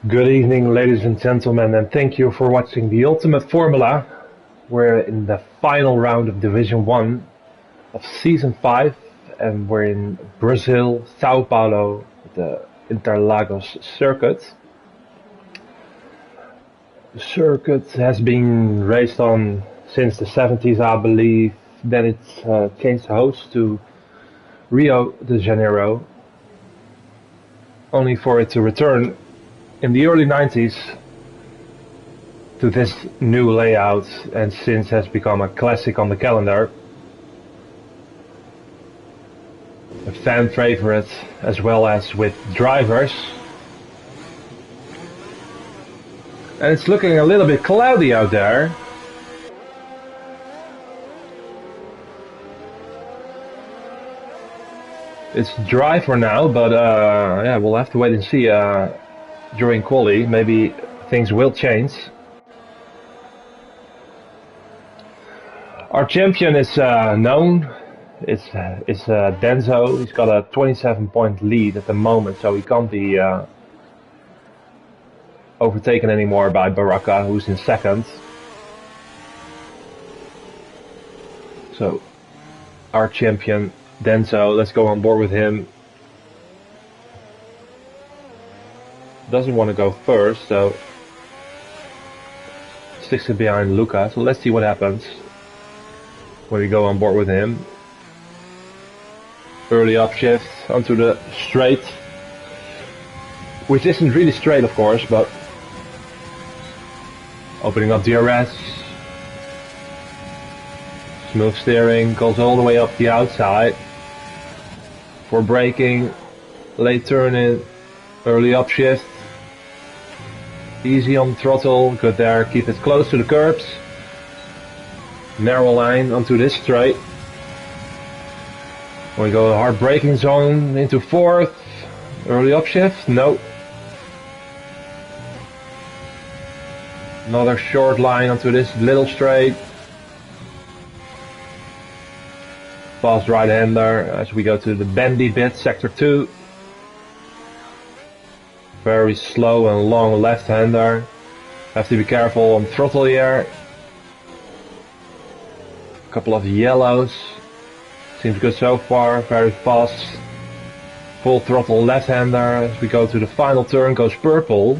Good evening, ladies and gentlemen, and thank you for watching the Ultimate Formula. We're in the final round of Division 1 of Season 5, and we're in Brazil, Sao Paulo, the Interlagos circuit. The circuit has been raced on since the 70s, I believe. Then it's changed host to Rio de Janeiro, only for it to return in the early 90s to this new layout, and since has become a classic on the calendar. A fan favorite as well as with drivers. And it's looking a little bit cloudy out there. It's dry for now, but yeah, we'll have to wait and see during quali. Maybe things will change. Our champion is known. It's Denzo. He's got a 27-point lead at the moment, so he can't be overtaken anymore by Baraka, who's in second. So our champion Denzo, let's go on board with him. Doesn't want to go first, so sticks it behind Luca. So let's see what happens when we go on board with him. Early upshift onto the straight, which isn't really straight, of course, but opening up DRS. Smooth steering, goes all the way up the outside. For braking, late turn in, early upshift. Easy on the throttle, good there, keep it close to the curbs. Narrow line onto this straight. We go a hard braking zone into fourth. Early upshift, no. Another short line onto this little straight. Fast right-hander as we go to the bendy bit, sector 2. Very slow and long left-hander. Have to be careful on throttle here. Couple of yellows. Seems good so far, very fast. Full throttle left-hander as we go to the final turn, goes purple.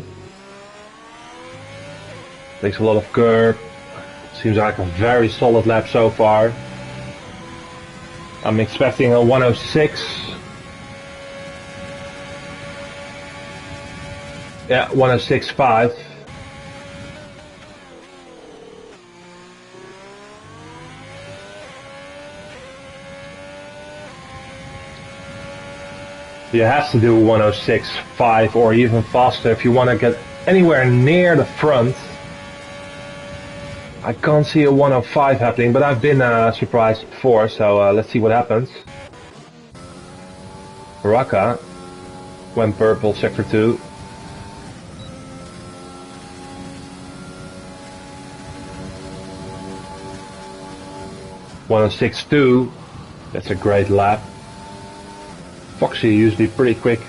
Takes a lot of curb. Seems like a very solid lap so far. I'm expecting a 106. Yeah, 106.5. You have to do 106.5 or even faster if you want to get anywhere near the front. I can't see a 105 happening, but I've been surprised before, so let's see what happens. Baraka went purple, sector 2. (106.2). That's a great lap. Foxy usually pretty quick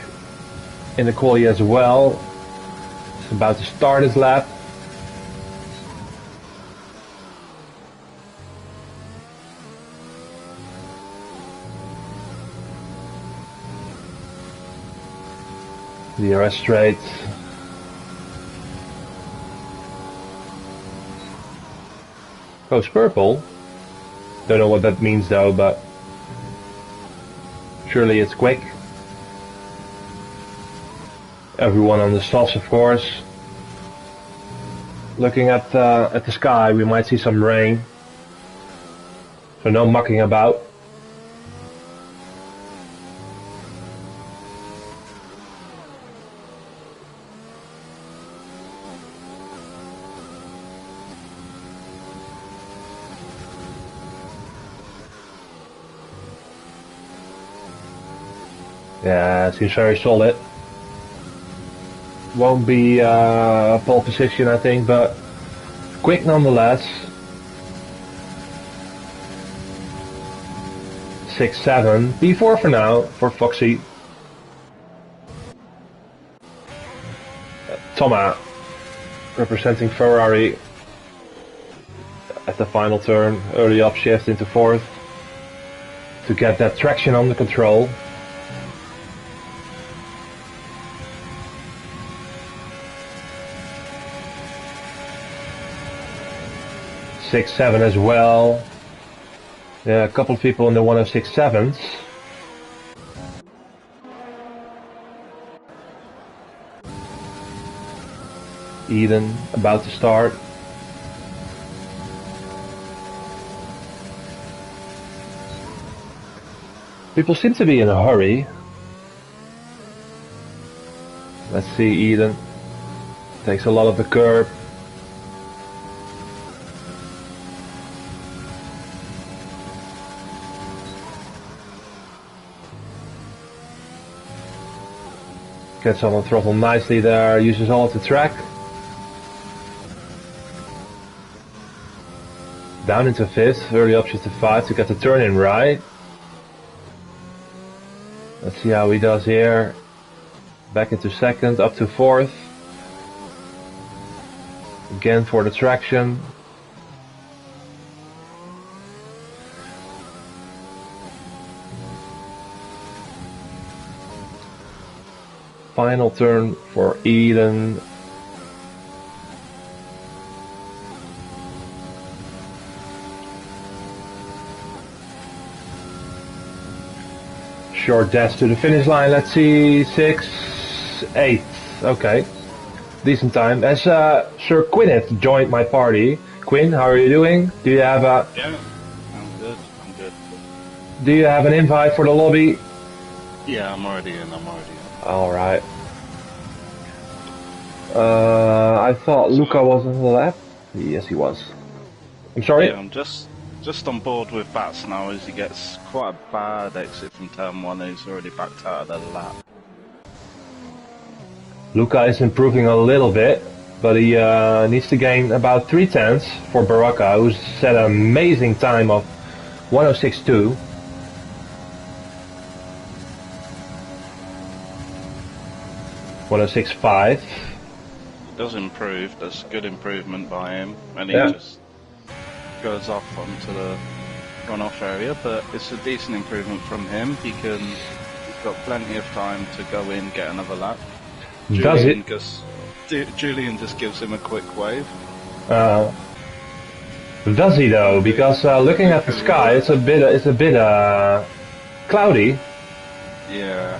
in the quali as well. He's about to start his lap. DRS straight. Goes purple. Don't know what that means though, but surely it's quick. Everyone on the softs, of course. Looking at the sky, we might see some rain. So no mucking about. Yeah, seems very solid. Won't be a pole position, I think, but quick nonetheless. 6-7. P4 for now for Foxy. Thomas representing Ferrari at the final turn, early upshift into fourth to get that traction under control. Six, 7 as well. Yeah, a couple of people in the 106.7s. Eden about to start. People seem to be in a hurry. Let's see, Eden takes a lot of the curb. Gets on the throttle nicely there, uses all of the track. Down into fifth, early upshift to 5 to get the turn in right. Let's see how he does here. Back into second, up to fourth. Again for the traction. Final turn for Eden. Short dash to the finish line. Let's see, 6, 8. Okay, decent time. As Sir Quinnet joined my party. Quinn, how are you doing? Do you have a? Yeah, I'm good. I'm good. Do you have an invite for the lobby? Yeah, I'm already in. All right. I thought Luca was on the left. Yes, he was. I'm sorry. Yeah, I'm just on board with Bats now as he gets quite a bad exit from turn 1 and he's already backed out of the lap. Luca is improving a little bit, but he needs to gain about 3/10 for Baraka, who's set an amazing time of 106.2. $106.5. It does improve, that's good improvement by him, and he just goes off onto the runoff area, but it's a decent improvement from him. He's got plenty of time to go in, get another lap. Julian just gives him a quick wave. Does he though? Because looking at the sky, it's a bit cloudy. Yeah.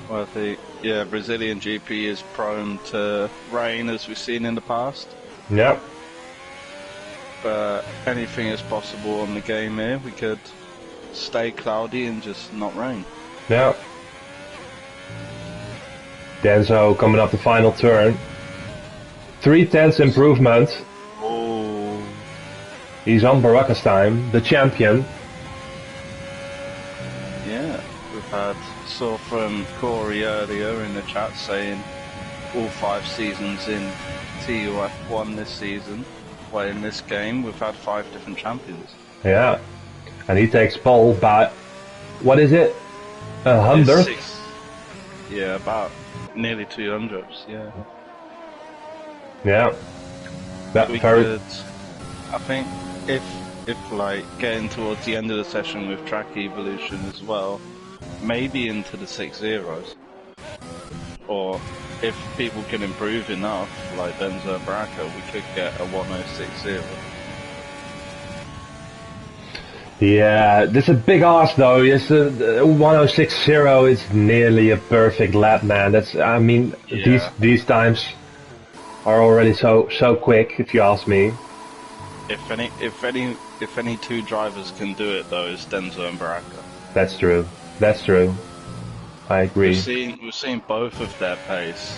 Well, I think Brazilian GP is prone to rain as we've seen in the past. Yep. But anything is possible on the game here. We could stay cloudy and just not rain. Yeah. Denzo coming up the final turn. 3/10 improvement. Oh. He's on Baraka's time, the champion. Yeah, saw from Corey earlier in the chat saying all 5 seasons in TUF1 this season. Well, in this game, we've had 5 different champions. Yeah, and he takes pole by, what is it? 100? Yeah, about nearly 200. Yeah. Yeah. That we very. Could, I think if like getting towards the end of the session with track evolution as well, maybe into the 6-0s, or if people can improve enough, like Benzo and Baraka, we could get a 106.0. Yeah, this is a big ask though. It's a 106.0 is nearly a perfect lap, man. These times are already so quick, if you ask me. If any 2 drivers can do it though, it's Denzo and Baraka. That's true. I agree. We've seen both of their pace,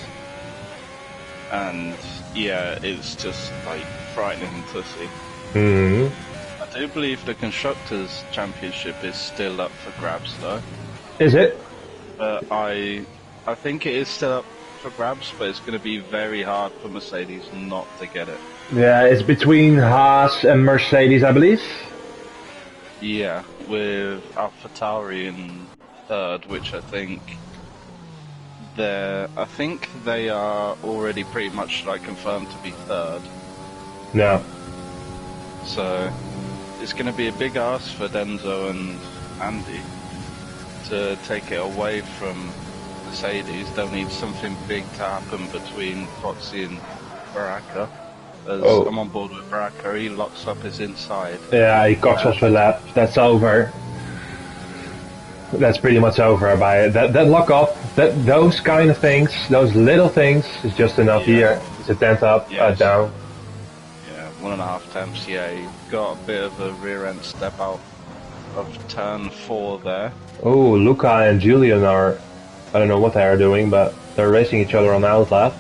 and yeah, it's just like frightening to see. Mm-hmm. I do believe the Constructors' Championship is still up for grabs though. Is it? I think it is still up for grabs, but it's going to be very hard for Mercedes not to get it. Yeah, it's between Haas and Mercedes, I believe. Yeah, with AlphaTauri in third, which I think I think they are already pretty much like confirmed to be third. Yeah. So it's going to be a big ask for Denzo and Andy to take it away from Mercedes. They'll need something big to happen between Foxy and Baraka. As I'm on board with Baraka, he locks up his inside. Yeah, he cocks off a lap. That's over. That's pretty much over. By that lock up, those kind of things, those little things, is just enough here. It's a tenth up, down. Yeah, 1.5 temps. Yeah, he got a bit of a rear end step out of turn 4 there. Oh, Luca and Julian are, I don't know what they are doing, but they're racing each other on the outlap.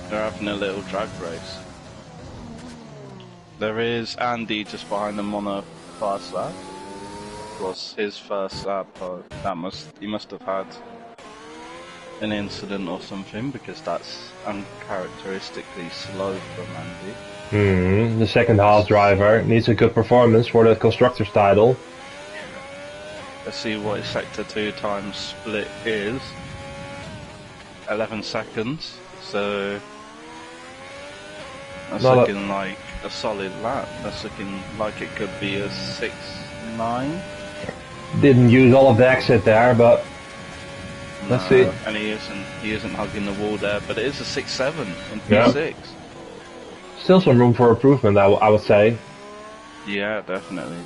They're having a little drag race. There is Andy just behind them on a fast lap. Was his first lap, but he must have had an incident or something, because that's uncharacteristically slow from Andy. The second half driver needs a good performance for the constructor's title. Let's see what his sector 2 time split is. 11 seconds, so that's looking like a solid lap. That's looking like it could be a 6.9. Didn't use all of the exit there, but let's see. And he isn't hugging the wall there, but it is a 6.7 in P6. Still some room for improvement, I would say. Yeah, definitely.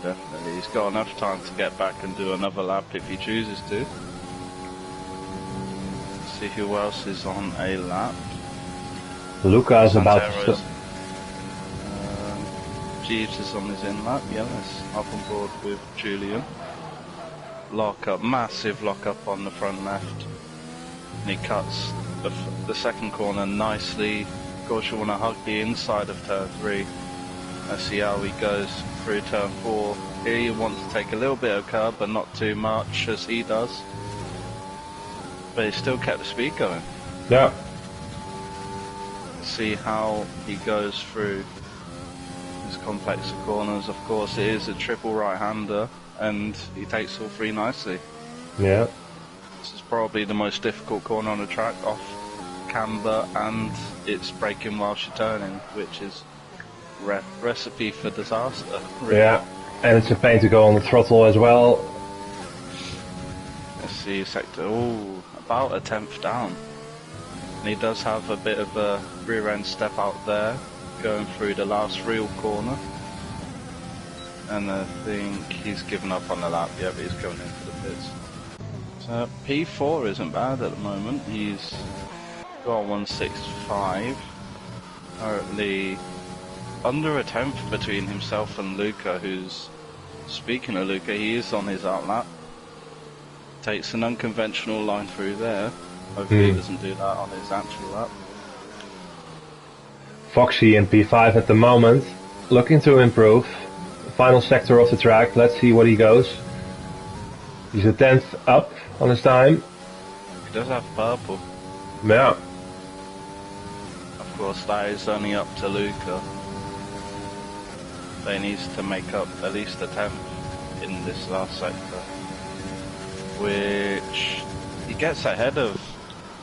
He's got enough time to get back and do another lap if he chooses to. Let's see who else is on a lap. Luca is about to... Jeeves is on his in lap, let's up on board with Julian. Lock up, massive lock up on the front left. And he cuts the second corner nicely. Of course you want to hug the inside of turn 3. Let's see how he goes through turn 4. Here you want to take a little bit of curb, but not too much as he does. But he still kept the speed going. Yeah. Let's see how he goes through his complex of corners. Of course it is a triple right-hander, and he takes all 3 nicely. Yeah. This is probably the most difficult corner on the track, off camber, and it's braking whilst you're turning, which is recipe for disaster. Really. Yeah, and it's a pain to go on the throttle as well. Let's see, sector, about a 10th down. And he does have a bit of a rear end step out there, going through the last real corner. And I think he's given up on the lap, but he's going into the pits. So P4 isn't bad at the moment. He's got 165. Currently under a 10th between himself and Luca, who's, speaking of Luca, he is on his outlap. Takes an unconventional line through there. Hopefully he doesn't do that on his actual lap. Foxy in P5 at the moment, looking to improve. Final sector of the track, let's see what he goes. He's a 10th up on his time. He does have purple. Yeah. Of course that is only up to Luca. They needs to make up at least a 10th in this last sector, which he gets ahead of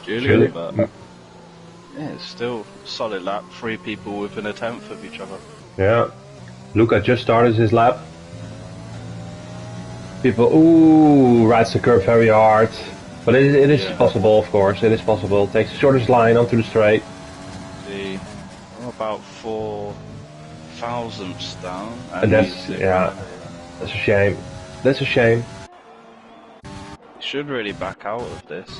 Julian, but yeah, it's still a solid lap. 3 people within a 10th of each other. Yeah. Luca just started his lap. People, rides the curve very hard. But it is possible, of course, it is possible. Takes the shortest line onto the straight. See, about 4 thousandths down. And that's a shame. That's a shame. He should really back out of this.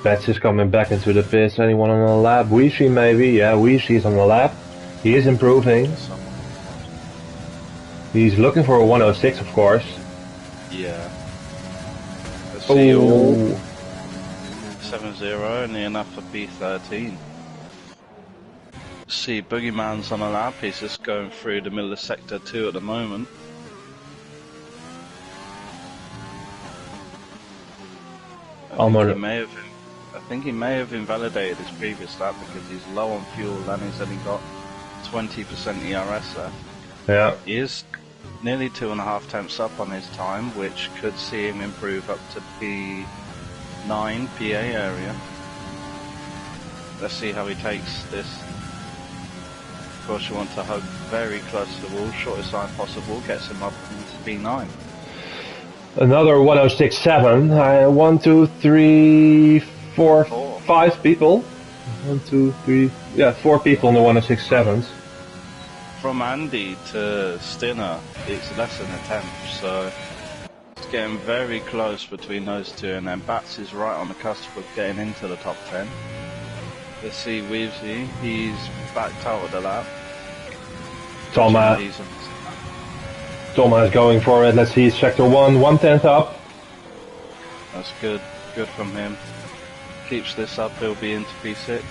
Betts is coming back into the pits. Anyone on the lap? Weezy maybe? Yeah, Weezy is on the lap. He is improving. He's looking for a 106, of course. Yeah. Let's see. 7-0, only enough for P13. See, Boogeyman's on a lap. He's just going through the middle of sector 2 at the moment. I think he may have invalidated his previous lap because he's low on fuel and he's only got 20% ERS left. Yeah. He is nearly 2.5 temps up on his time, which could see him improve up to 9 PA area. Let's see how he takes this. Of course, you want to hug very close to the wall, shortest line possible, gets him up into P9. Another 1067. 1, 2, 3, 4, 5 people. 1, 2, 3. Yeah, 4 people in the 1067s. From Andy to Stinner, it's less than a tenth, so it's getting very close between those two, and then Bats is right on the cusp of getting into the top 10. Let's see Weavesy, he's backed out of the lap. Thomas is going for it. Let's see, sector 1, 1/10 up. That's good from him. Keeps this up, he'll be into P6.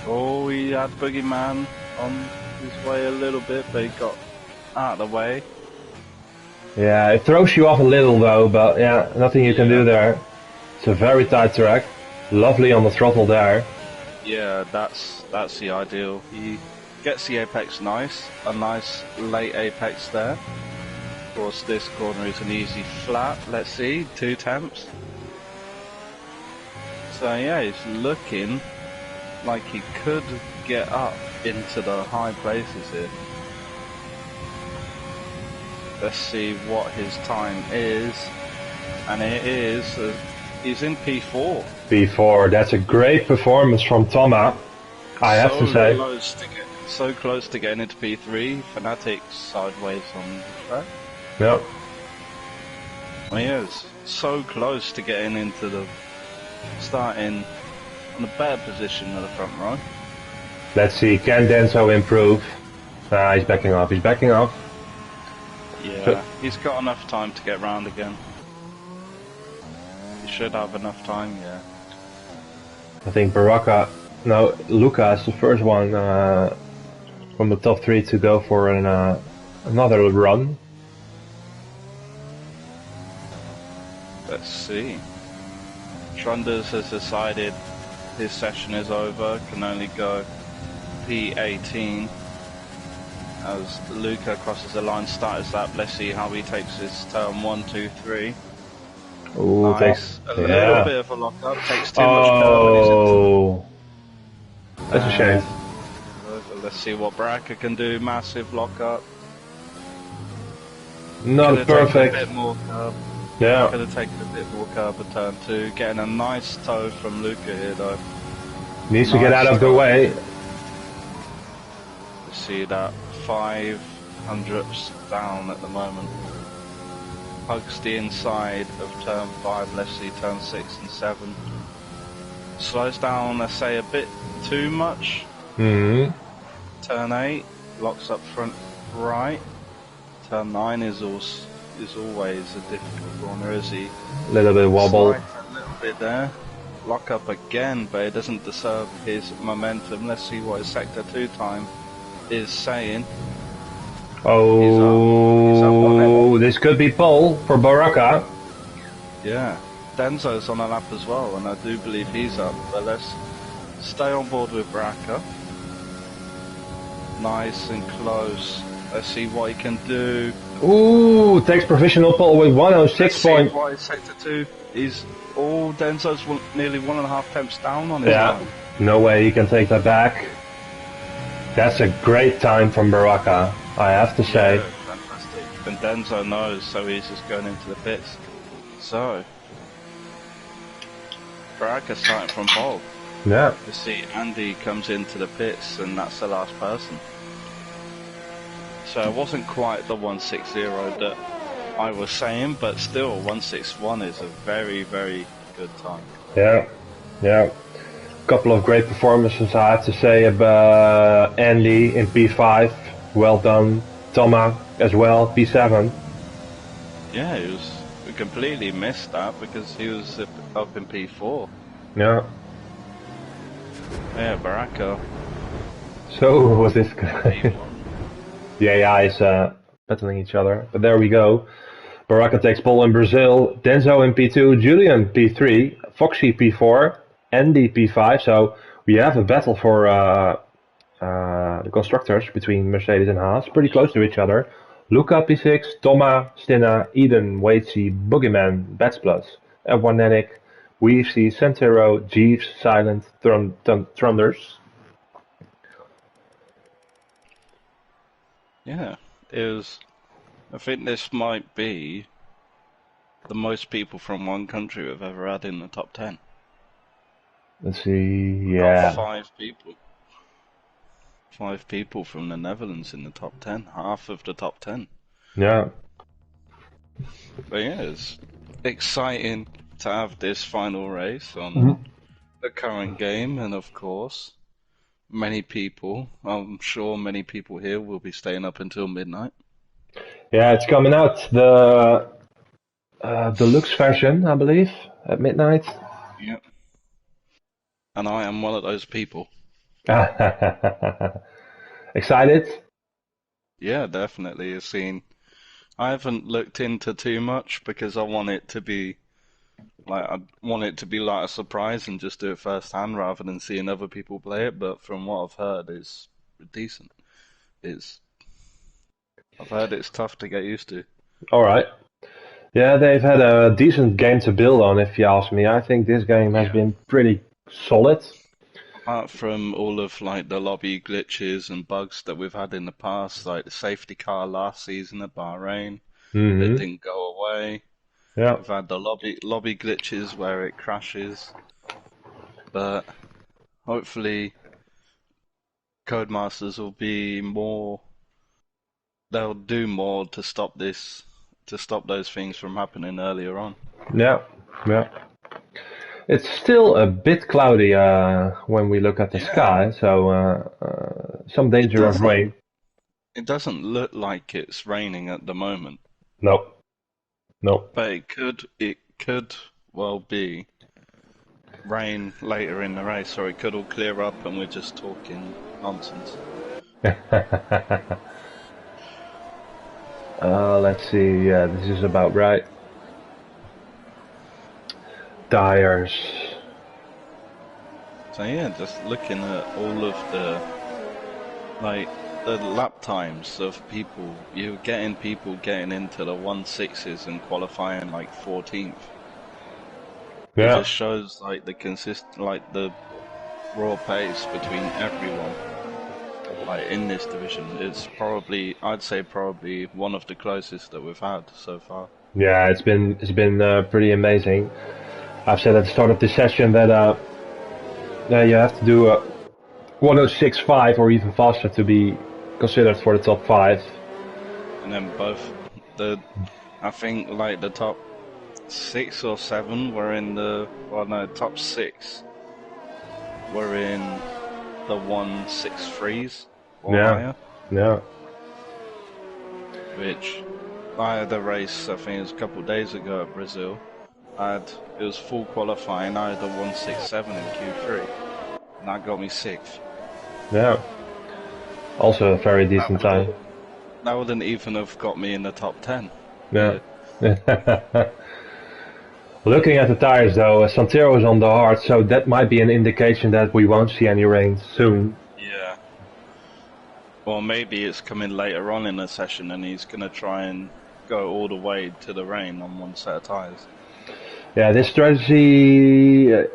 Oh, he had Boogeyman on his way a little bit, but he got out of the way. Yeah, it throws you off a little though, but yeah, nothing you can do there. It's a very tight track. Lovely on the throttle there. Yeah, that's the ideal. He gets the apex nice, a nice late apex there. Of course, this corner is an easy flat. Let's see, 2 temps. So yeah, he's looking like he could get up into the high places here. Let's see what his time is, and it is, he's in P4. P4, that's a great performance from Thomas, I have to say. So close to getting into P3, Fnatic sideways on the track. Yep. Well, he is so close to getting into the starting on a better position at the front row. Let's see, can Denso improve? He's backing up, Yeah, he's got enough time to get round again. He should have enough time, yeah. I think Luca is the first one from the top 3 to go for another run. Let's see. Trunders has decided his session is over, can only go P18 as Luca crosses the line, starts that. Let's see how he takes his turn 1, 2, 3. Ooh, nice. A little bit of a lock up, takes too much curve. That's a shame. Let's see what Baraka can do, massive lock up. Not perfect. A bit more curve. Yeah. Could have taken a bit more curve at turn 2. Getting a nice toe from Luca here though. Needs to get out of the way. See that 500s down at the moment. Hugs the inside of turn 5, let's see turn 6 and 7. Slows down, let's say, a bit too much. Turn 8, locks up front right. Turn 9 is always a difficult corner, is he? A little bit wobble. A little bit there. Lock up again, but it doesn't deserve his momentum. Let's see what his sector 2 time is saying. Oh, this could be pole for Baraka. Yeah, Denzo's on a lap as well, and I do believe he's up, but let's stay on board with Baraka. Nice and close. Let's see what he can do. Ooh, takes provisional pole with 106 point. Why sector 2 is all Denzo's nearly 1.5 temps down on his line. No way he can take that back. That's a great time from Baraka, I have to say. Yeah, fantastic. And Denzo knows, so he's just going into the pits. So, Baraka starting from pole. Yeah. You see Andy comes into the pits, and that's the last person. So it wasn't quite the 160 that I was saying, but still 161 is a very, very good time. Yeah, yeah. Couple of great performances, I have to say, about Andy in P5, well done. Thomas as well, P7. Yeah, we completely missed that because he was up in P4. Yeah. Yeah, Baraka. So was this guy. The AIs battling each other, but there we go. Baraka takes pole in Brazil, Denzo in P2, Julian P3, Foxy P4, Andy P5, so we have a battle for the constructors between Mercedes and Haas, pretty close to each other. Luca P6, Toma, Stina, Eden, Waitsy, Boogeyman, Bats Plus, F1 Nanic, Weavesy, Santero, Jeeves, Silent, Thunders. Yeah, I think this might be the most people from one country we've ever had in the top 10. Let's see, We've got yeah. 5 people. 5 people from the Netherlands in the top 10, half of the top 10. Yeah. But yeah, it's exciting to have this final race on the current game, and of course, I'm sure many people here will be staying up until midnight. Yeah, it's coming out, the deluxe version, I believe, at midnight. Yep. And I am one of those people. Excited? Yeah, definitely. I haven't looked into too much because I want it to be like a surprise and just do it firsthand rather than seeing other people play it. But from what I've heard, it's decent. I've heard it's tough to get used to. Alright. Yeah, they've had a decent game to build on, if you ask me. I think this game has been pretty solid. Apart from all of like the lobby glitches and bugs that we've had in the past, like the safety car last season at Bahrain that didn't go away. Yeah. We've had the lobby glitches where it crashes, but hopefully Codemasters will be more. They'll do more to stop those things from happening earlier on. Yeah. Yeah. It's still a bit cloudy when we look at the sky, so some danger of rain. It doesn't look like it's raining at the moment. No. No. But it could well be rain later in the race, or it could all clear up and we're just talking nonsense. Let's see. Yeah, this is about right. Tires. So yeah, just looking at all of the lap times of people, you're getting people getting into the 1/6s and qualifying like 14th. Yeah. It just shows like the raw pace between everyone. Like in this division, I'd say probably one of the closest that we've had so far. Yeah, it's been pretty amazing. I've said at the start of this session that you have to do 106.5 or even faster to be considered for the top 5. And then I think like the top 6 or 7 were in top 6 were in the 163s or higher. Yeah. Which I had a race, I think it was a couple of days ago at Brazil. It was full qualifying, I had a 167 in Q3, and that got me 6th. Yeah. Also a very decent time. That wouldn't even have got me in the top 10. Yeah. Looking at the tires though, Santero is on the hard, so that might be an indication that we won't see any rain soon. Yeah. Or maybe it's coming later on in the session and he's going to try and go all the way to the rain on one set of tires. Yeah, this strategy, is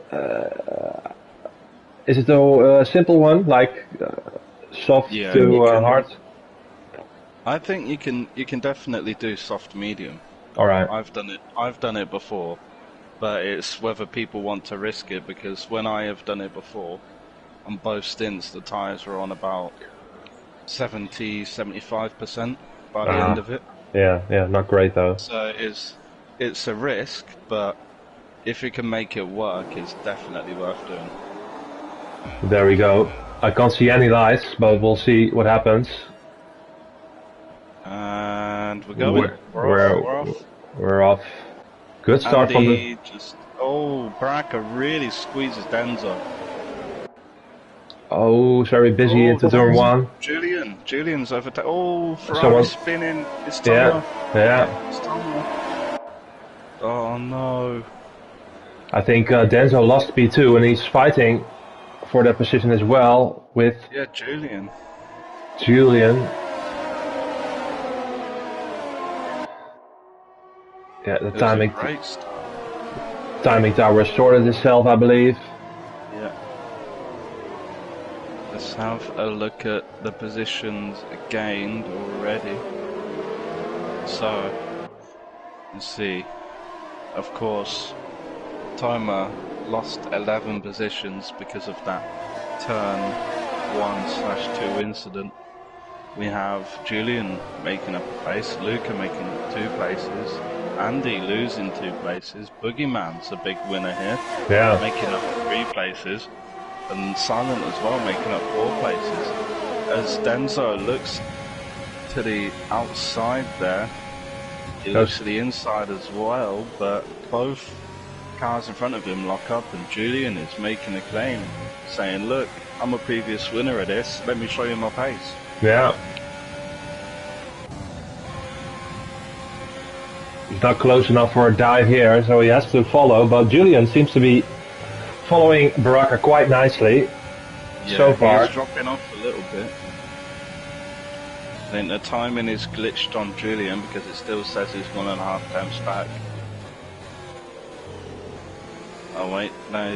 it a simple one, like soft to hard? I think you can definitely do soft medium. Alright. I've done it before, but it's whether people want to risk it, because when I have done it before, on both stints the tires were on about 70-75% by the end of it. Yeah, not great though. So it's a risk, but if you can make it work, it's definitely worth doing. There we go. I can't see any lights, but we'll see what happens. And we're going. We're off. We're off. Good start from the... Baraka really squeezes Denzo. Oh, very busy into turn 1. Julian's over. Ferrari spinning. It's Toma. Yeah. It's Toma. Oh no. I think Denzo lost P2 and he's fighting for that position as well with... Yeah, Julian. Yeah, the It was a timing great start. timing tower sorted itself, I believe. Yeah. Let's have a look at the positions gained already. So, let's see. Of course, Timer lost 11 positions because of that turn 1/2 incident. We have Julian making up a place, Luca making up 2 places, Andy losing 2 places, Boogeyman's a big winner here, Yeah. making up 3 places, and Silent as well making up 4 places. As Denzo looks to the outside there, he looks to the inside as well, but both cars in front of him lock up, and Julian is making a claim, saying, look, I'm a previous winner of this, let me show you my pace. Yeah. He's not close enough for a dive here, so he has to follow, but Julian seems to be following Baraka quite nicely so far. He's dropping off a little bit. I think the timing is glitched on Julian because it still says he's 1.5 temps back. Oh wait, no,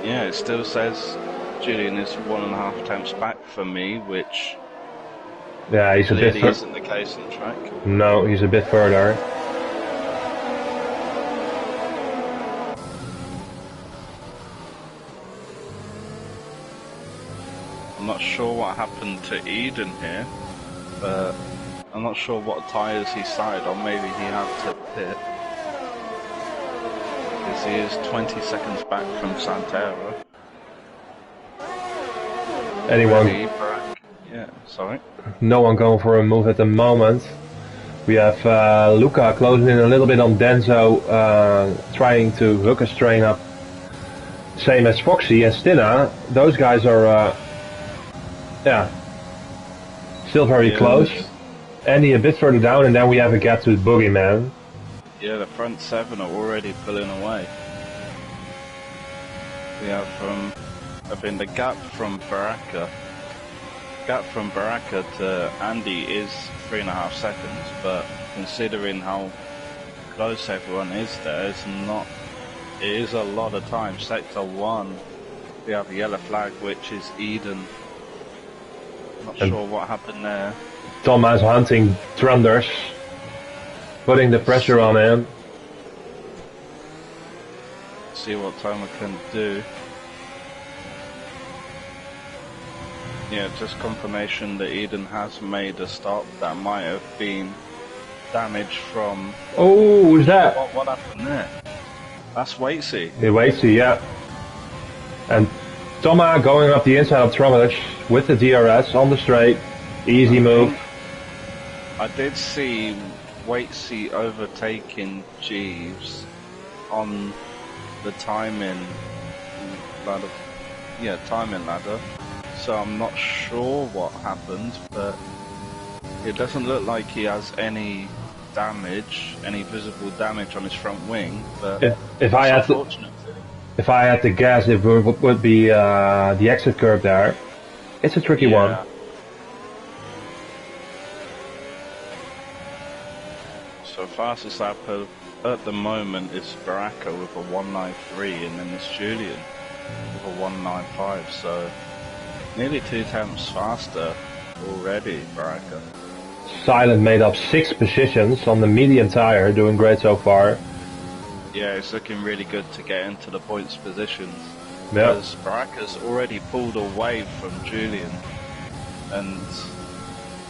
yeah, it still says Julian is 1.5 temps back for me, which Yeah, he's a bit clearly isn't the case in track. No, he's a bit further. I'm not sure what happened to Eden here, but I'm not sure what tyres he started on. Maybe he had to pit, because he is 20 seconds back from Santero. Anyone? Yeah, sorry. No one going for a move at the moment. We have Luca closing in a little bit on Denzo, trying to hook a strain up. Same as Foxy and Stina. Those guys are, yeah, still very close. Andy a bit further down, and then we have a gap to Boogeyman. Yeah, the front 7 are already pulling away. We have I think the gap from Baraka to Andy is 3.5 seconds, but considering how close everyone is there, it is a lot of time. Sector 1, we have a yellow flag, which is Eden. Not sure what happened there. Thomas hunting Trunders, putting the pressure on him. See what Thomas can do. Yeah, just confirmation that Eden has made a stop. That might have been damage from... Oh, who's that? What happened there? That's Waitsy. Yeah, Waitsy, yeah. And Thomas going up the inside of Trunders with the DRS on the straight. Easy move. I did see Waitsy overtaking Jeeves on the timing ladder. Yeah, timing ladder. So I'm not sure what happened, but it doesn't look like he has any damage, any visible damage on his front wing. But if I had to guess, it would be the exit curve there. It's a tricky one. So fastest lap at the moment is Baraka with a 193, and then it's Julian with a 195. So nearly 2 temps faster already, Baraka. Silent made up 6 positions on the medium tire, doing great so far. Yeah, it's looking really good to get into the points positions. Yeah. Because Baraka's already pulled away from Julian, and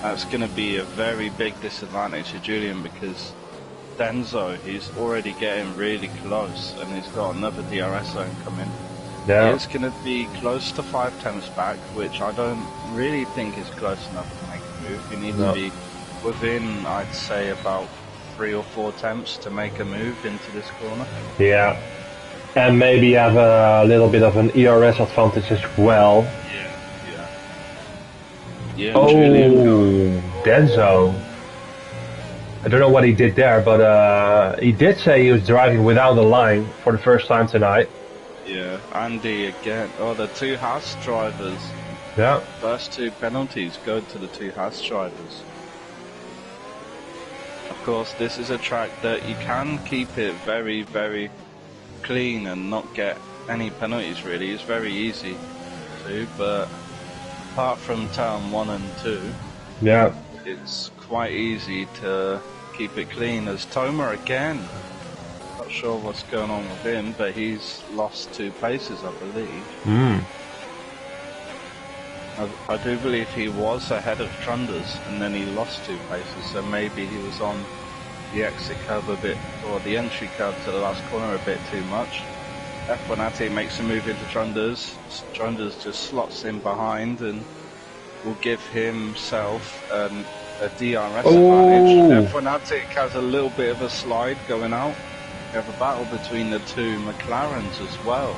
that's going to be a very big disadvantage to Julian, because Denzo, he's already getting really close, and he's got another DRS zone coming. Yeah. It's going to be close to 5 temps back, which I don't really think is close enough to make a move. You need to be within, I'd say, about 3 or 4 temps to make a move into this corner. Yeah. And maybe have a little bit of an ERS advantage as well. Yeah, oh, Julian. Denzo. I don't know what he did there, but he did say he was driving without a line for the first time tonight. Yeah, Andy again. Oh, the 2 Haas drivers. Yeah. First 2 penalties go to the 2 Haas drivers. course, this is a track that you can keep it very, very clean and not get any penalties really. It's very easy to, but apart from turn 1 and 2, yeah, it's quite easy to keep it clean. As Toma again, not sure what's going on with him, but he's lost 2 places, I believe. I do believe he was ahead of Trunders and then he lost 2 places, so maybe he was on the exit curve a bit, or the entry curve to the last corner a bit too much. F1 makes a move into Trunders. Trunders just slots in behind and will give himself a DRS advantage. F1 has a little bit of a slide going out. We have a battle between the 2 McLarens as well.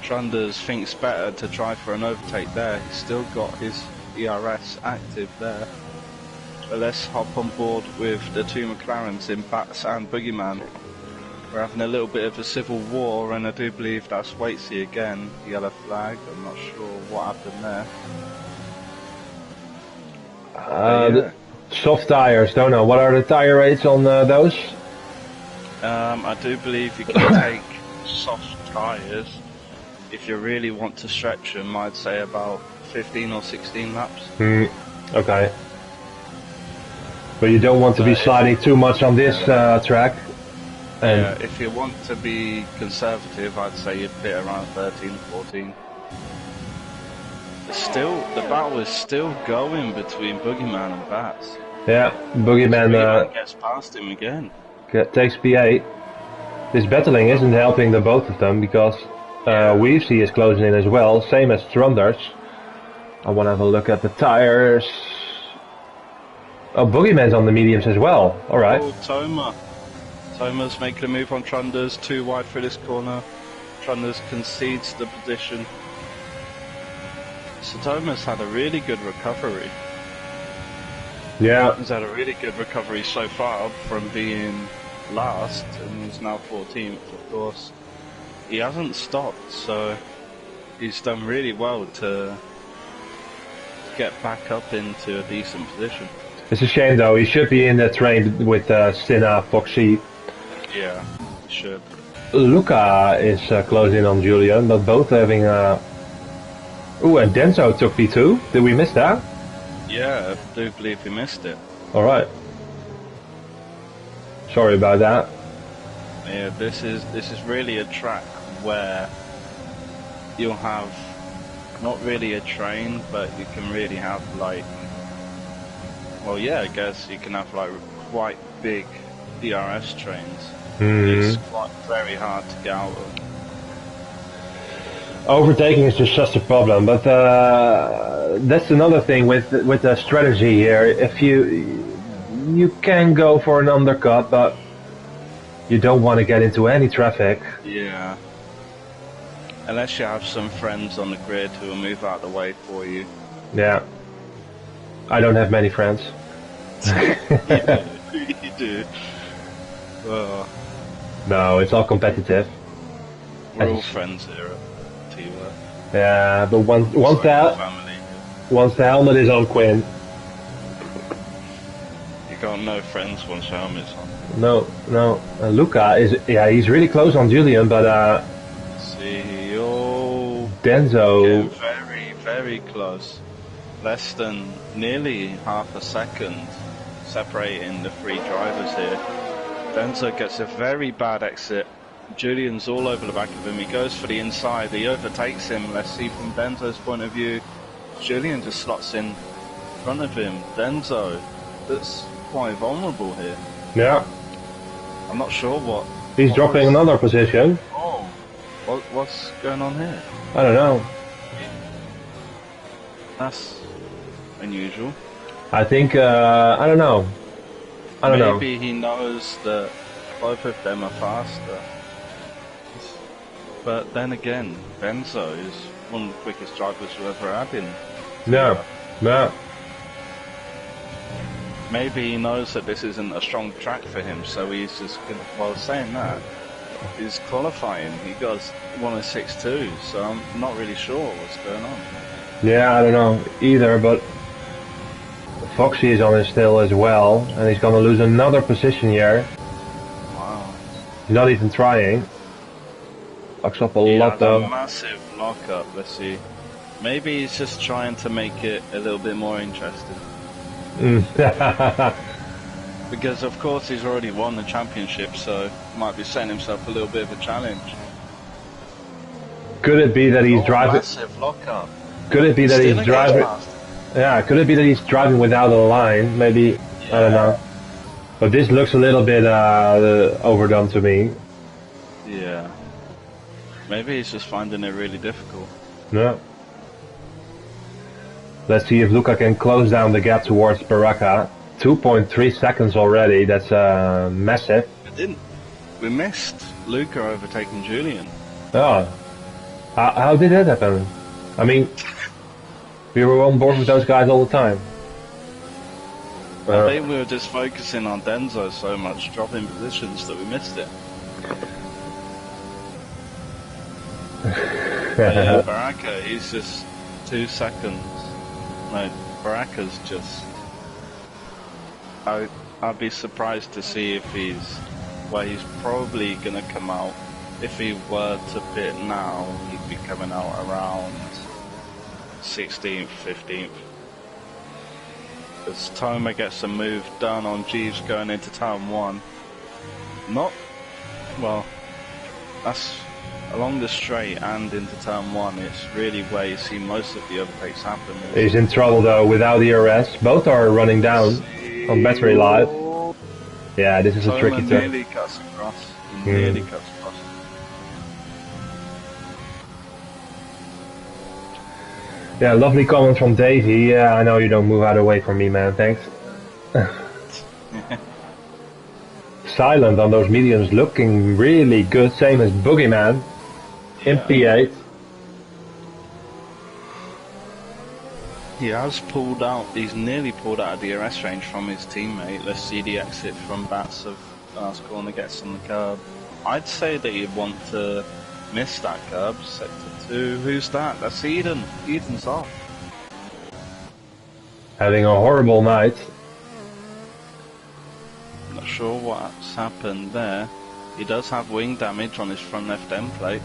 Trunders thinks better to try for an overtake there. He's still got his DRS active there. But let's hop on board with the 2 McLarens in Bats and Boogeyman. We're having a little bit of a civil war, and I do believe that's Waitsy again. Yellow flag. I'm not sure what happened there. The soft tires, don't know. What are the tire rates on those? I do believe you can take soft tires if you really want to stretch them. I'd say about 15 or 16 laps. Okay. But you don't want to be sliding too much on this track. And yeah, if you want to be conservative, I'd say you'd fit around 13, 14. Still, the battle is still going between Boogeyman and Bats. Yeah, Boogeyman gets past him again. Takes P8. This battling isn't helping the both of them because Weavesy is closing in as well, same as Trunders. I want to have a look at the tires. Oh, Boogeyman's on the mediums as well. Alright. Oh, Toma's making a move on Trunders, 2 wide for this corner. Trunders concedes the position. So Toma's had a really good recovery. Yeah. He's had a really good recovery so far from being last, and he's now 14th, of course. He hasn't stopped, so he's done really well to get back up into a decent position. It's a shame though, he should be in the train with Stina, Foxy. Yeah, he should. Luca is closing on Julian, but both having Ooh, and Denso took P2. Did we miss that? Yeah, I do believe we missed it. Alright. Sorry about that. Yeah, this is really a track where you'll have not really a train, but you can really have like, well, yeah, I guess you can have like quite big DRS trains. It's quite very hard to get out of. Overtaking is just such a problem, but that's another thing with the strategy here. If you can go for an undercut, but you don't want to get into any traffic. Yeah. Unless you have some friends on the grid who will move out the way for you. Yeah. I don't have many friends. You do. Well, no, it's all competitive. We're all friends here at TUF. Yeah, but once the helmet is on, Quinn. You got no friends once the helmet's on. No. Luca is, he's really close on Julian, but see, Denso. Very, very close. Less than nearly half a second separating the 3 drivers here. Denso gets a very bad exit. Julian's all over the back of him. He goes for the inside. He overtakes him. Let's see from Denso's point of view. Julian just slots in front of him. Denso, that's quite vulnerable here. Yeah. I'm not sure what. He's dropping another position. Oh, what's going on here? I don't know. That's unusual. I think I don't know. Maybe he knows that both of them are faster. But then again, Denso is one of the quickest drivers we've ever had in. No. Maybe he knows that this isn't a strong track for him, so he's just while saying that, he's qualifying. He got 1:06.2, so I'm not really sure what's going on. Yeah, I don't know either, but Foxy is on his tail as well, and he's gonna lose another position here. Wow. He's not even trying. Locks up a He lot had though. a massive lockup, let's see. Maybe he's just trying to make it a little bit more interesting. Because of course he's already won the championship, so might be setting himself a little bit of a challenge. Could it be that he's driving? Massive lockup. Could it be that he's driving? Yeah, could it be that he's driving without a line? Maybe, I don't know. But this looks a little bit overdone to me. Yeah. Maybe he's just finding it really difficult. No. Let's see if Luca can close down the gap towards Baraka. 2.3 seconds already, that's massive. We missed Luca overtaking Julian. Oh. How did that happen? I mean, we were on board with those guys all the time. I think we were just focusing on Denzo so much, dropping positions, that we missed it. Yeah, Baraka, he's just 2 seconds. No, Baraka's just... I'd be surprised to see if he's probably gonna come out. If he were to pit now, he'd be coming out around 16th, 15th. As Toma gets a move done on Jeeves going into turn 1. That's along the straight and into turn 1. It's really where you see most of the overtakes happen. He's in trouble though, without ERS. Both are running down on battery life. Yeah, this is a tricky turn. Nearly cuts across. Nearly cuts across. Yeah, lovely comment from Davey. Yeah, I know you don't move out of the way from me, man. Thanks. Silent on those mediums, looking really good. Same as Boogeyman in P8. He has pulled out. He's nearly pulled out of the DRS range from his teammate. Let's see the exit from Bats of last corner gets on the curb. I'd say that you'd want to miss that curb. Sector 2. Who's that? That's Eden. Eden's off. Having a horrible night. Not sure what's happened there. He does have wing damage on his front left end plate,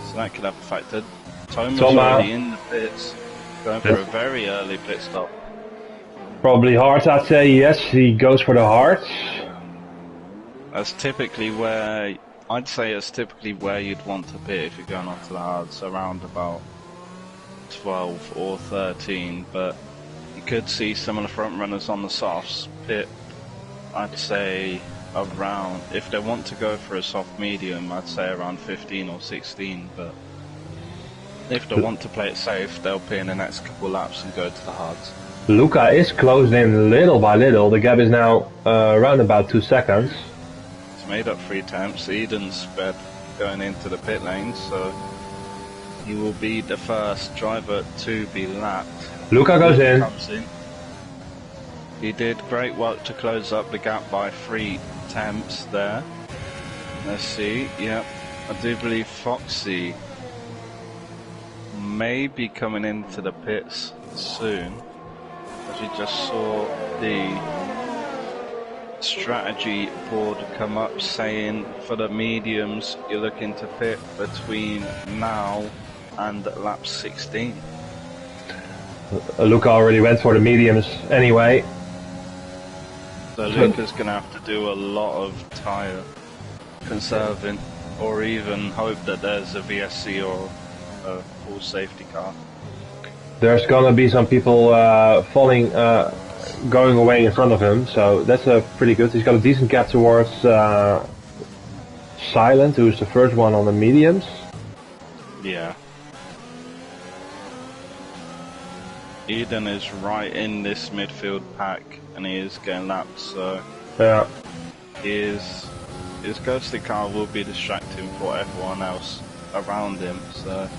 so that could have affected. Toma's already in the pits, going for a very early pit stop. Probably hard, I'd say. Yes, he goes for the hard. That's typically where, I'd say it's typically where you'd want to pit if you're going onto the hards, around about 12 or 13, but you could see some of the front runners on the softs pit, I'd say around, if they want to go for a soft medium, I'd say around 15 or 16, but if they want to play it safe, they'll pit in the next couple laps and go to the hards. Luca is closed in little by little. The gap is now around about 2 seconds. It's made up 3 attempts. Eden's sped going into the pit lane, so he will be the first driver to be lapped. Luca goes in. Comes in. He did great work to close up the gap by 3 attempts there. Let's see, yep, I do believe Foxy may be coming into the pits soon, as we just saw the strategy board come up saying for the mediums you're looking to pit between now and lap 16. Luca already went for the mediums anyway. So Luca's going to have to do a lot of tyre conserving, or even hope that there's a VSC or a full safety car. There's gonna be some people falling, going away in front of him, so that's pretty good. He's got a decent gap towards Silent, who's the first one on the mediums. Yeah. Eden is right in this midfield pack, and he is getting lapped, so yeah, his ghostly car will be distracting for everyone else around him, so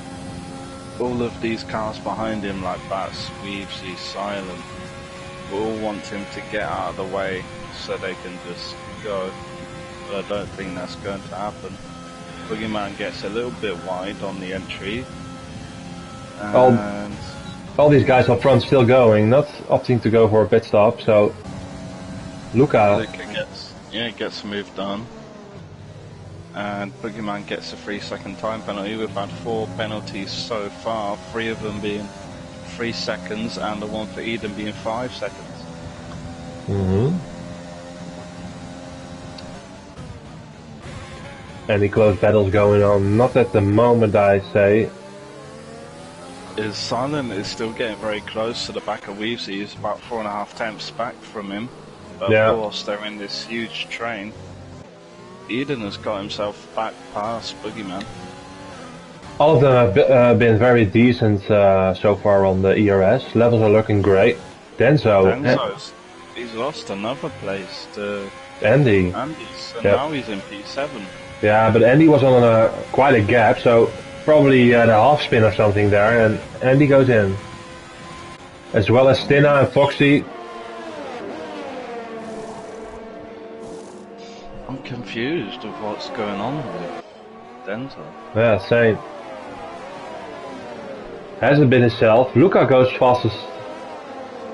all of these cars behind him, like Bats, Weavesy, Silent, will all want him to get out of the way so they can just go, but I don't think that's going to happen. Boogeyman gets a little bit wide on the entry, and All these guys up front still going, not opting to go for a pit stop, so Luca gets moved done. And Boogeyman gets a 3-second time penalty. We've had 4 penalties so far, 3 of them being 3 seconds and the one for Eden being 5 seconds. Any close battles going on? Not at the moment, I say. Silent is still getting very close to the back of Weavesy. He's about 4.5 tenths back from him. But of course, they're in this huge train. Eden has got himself back past Boogeyman. All of them have been very decent so far on the ERS. Levels are looking great. Denzo's he's lost another place to Andy. So now he's in P7. Yeah, but Andy was on quite a gap, so probably the half spin or something there, and Andy goes in. As well as Stina and Foxy. I'm confused of what's going on with Denzo. Yeah, same. Hasn't been himself. Luca goes fastest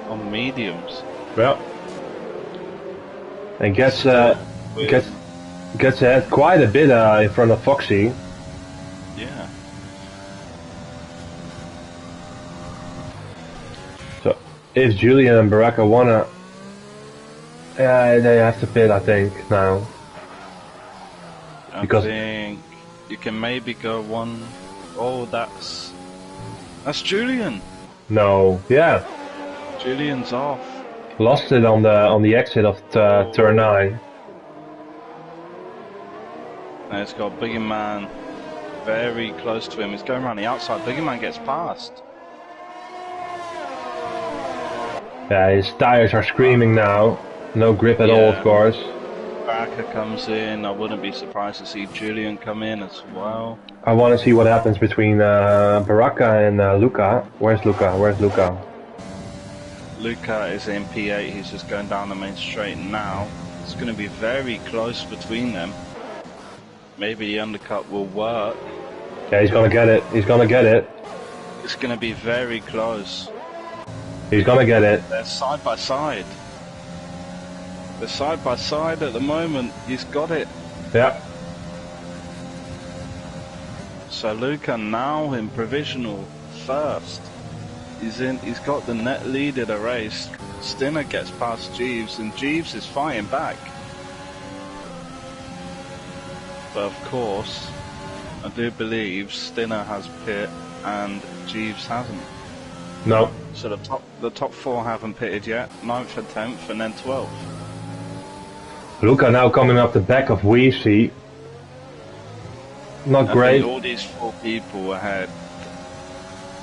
on mediums. Yeah. And gets ahead quite a bit in front of Foxy. Yeah. So if Julian and Baraka wanna, they have to pit, I think now. I think you can maybe go one. Oh, that's Julian. No, yeah. Julian's off. Lost it on the exit of turn 9. And it's got Boogeyman very close to him. He's going around the outside. Boogeyman gets past. Yeah, his tires are screaming now. No grip at all, of course. Baraka comes in. I wouldn't be surprised to see Julian come in as well. I want to see what happens between Baraka and Luca. Where's Luca? Luca is in P8. He's just going down the main straight now. It's going to be very close between them. Maybe the undercut will work. Yeah, he's gonna get it. It's gonna be very close. He's gonna get it. They're side by side. They're side by side at the moment. He's got it. Yeah. So Luca now in provisional first. He's got the net lead of the race. Stinner gets past Jeeves, and Jeeves is fighting back. But of course, I do believe Stinner has pit and Jeeves hasn't. No. So the top 4 haven't pitted yet. 9th and 10th, and then 12th. Luca now coming up the back of Weavesy. Not great. All these 4 people ahead.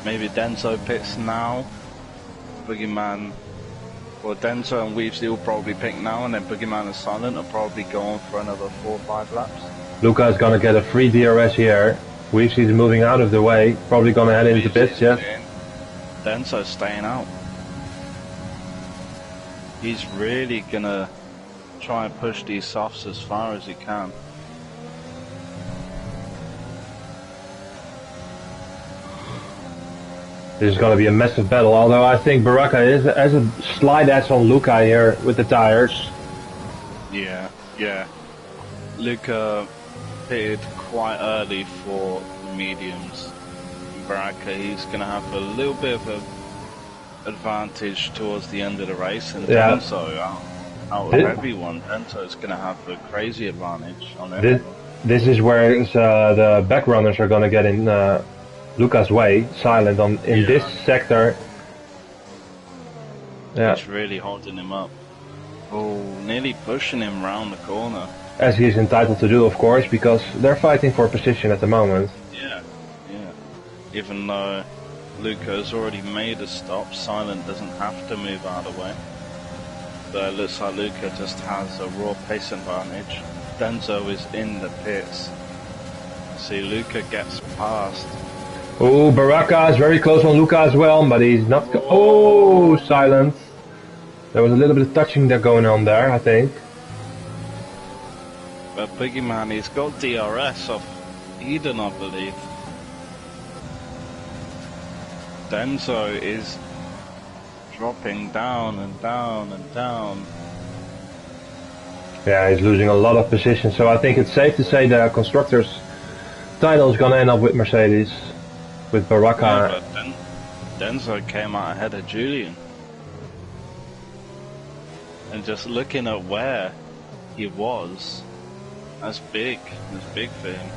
Maybe Denzo pits now. Boogeyman. Well, Denzo and Weavesy will probably pick now, and then Boogeyman and Silent will probably go on for another 4 or 5 laps. Luca is gonna get a free DRS here. Weavesy is moving out of the way. Probably gonna head into pits, yes. Denzo's staying out. He's really gonna try and push these softs as far as he can. This is going to be a massive battle, although I think Baraka has a slight edge on Luca here with the tires. Yeah. Luca pitted quite early for mediums. Baraka, he's going to have a little bit of an advantage towards the end of the race, and Denzo, out of everyone, Denzo's going to have a crazy advantage on everyone. This is where the back runners are going to get in Luca's way, Silent in this sector. Yeah. It's really holding him up. Oh, nearly pushing him round the corner. As he is entitled to do, of course, because they're fighting for position at the moment. Yeah. Even though Luca has already made a stop, Silent doesn't have to move out of the way. But it looks like Luca just has a raw pace advantage. Denzo is in the pits. See, Luca gets past. Oh, Baraka is very close on Luca as well, but he's not. Oh, Silent. There was a little bit of touching there going on there, I think. But Boogeyman, he's got DRS off Eden, I believe. Denso is dropping down and down and down. Yeah, he's losing a lot of position, so I think it's safe to say the constructors' title is gonna end up with Mercedes, with Baraka. Yeah, but Denso came out ahead of Julian. And just looking at where he was, that's big for him.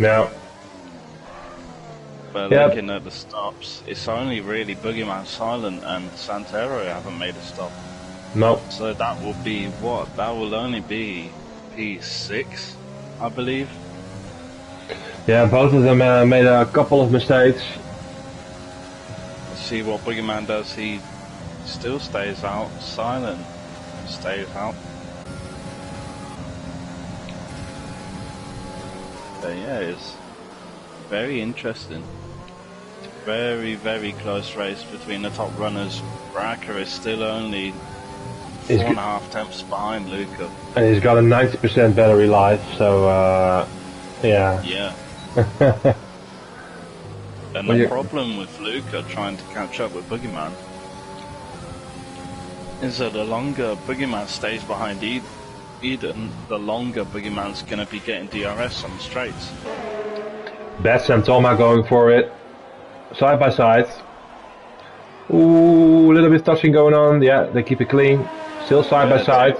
Yeah. But looking at the stops, it's only really Boogeyman Silent and Santero who haven't made a stop. No. So that will be what? That will only be P6, I believe. Yeah, both of them made a couple of mistakes. Let's see what Boogeyman does. He still stays out. Silent stays out. But yeah, it's very interesting. Very, very close race between the top runners. Baraka is still only 4.5 tenths behind Luca. And he's got a 90% battery life, so yeah. Yeah. And the problem with Luca trying to catch up with Boogeyman is that the longer Boogeyman stays behind Eden, the longer Boogeyman's going to be getting DRS on the straights. Bets and Toma going for it. Side by side. Ooh, a little bit touching going on. Yeah, they keep it clean. Still side by side.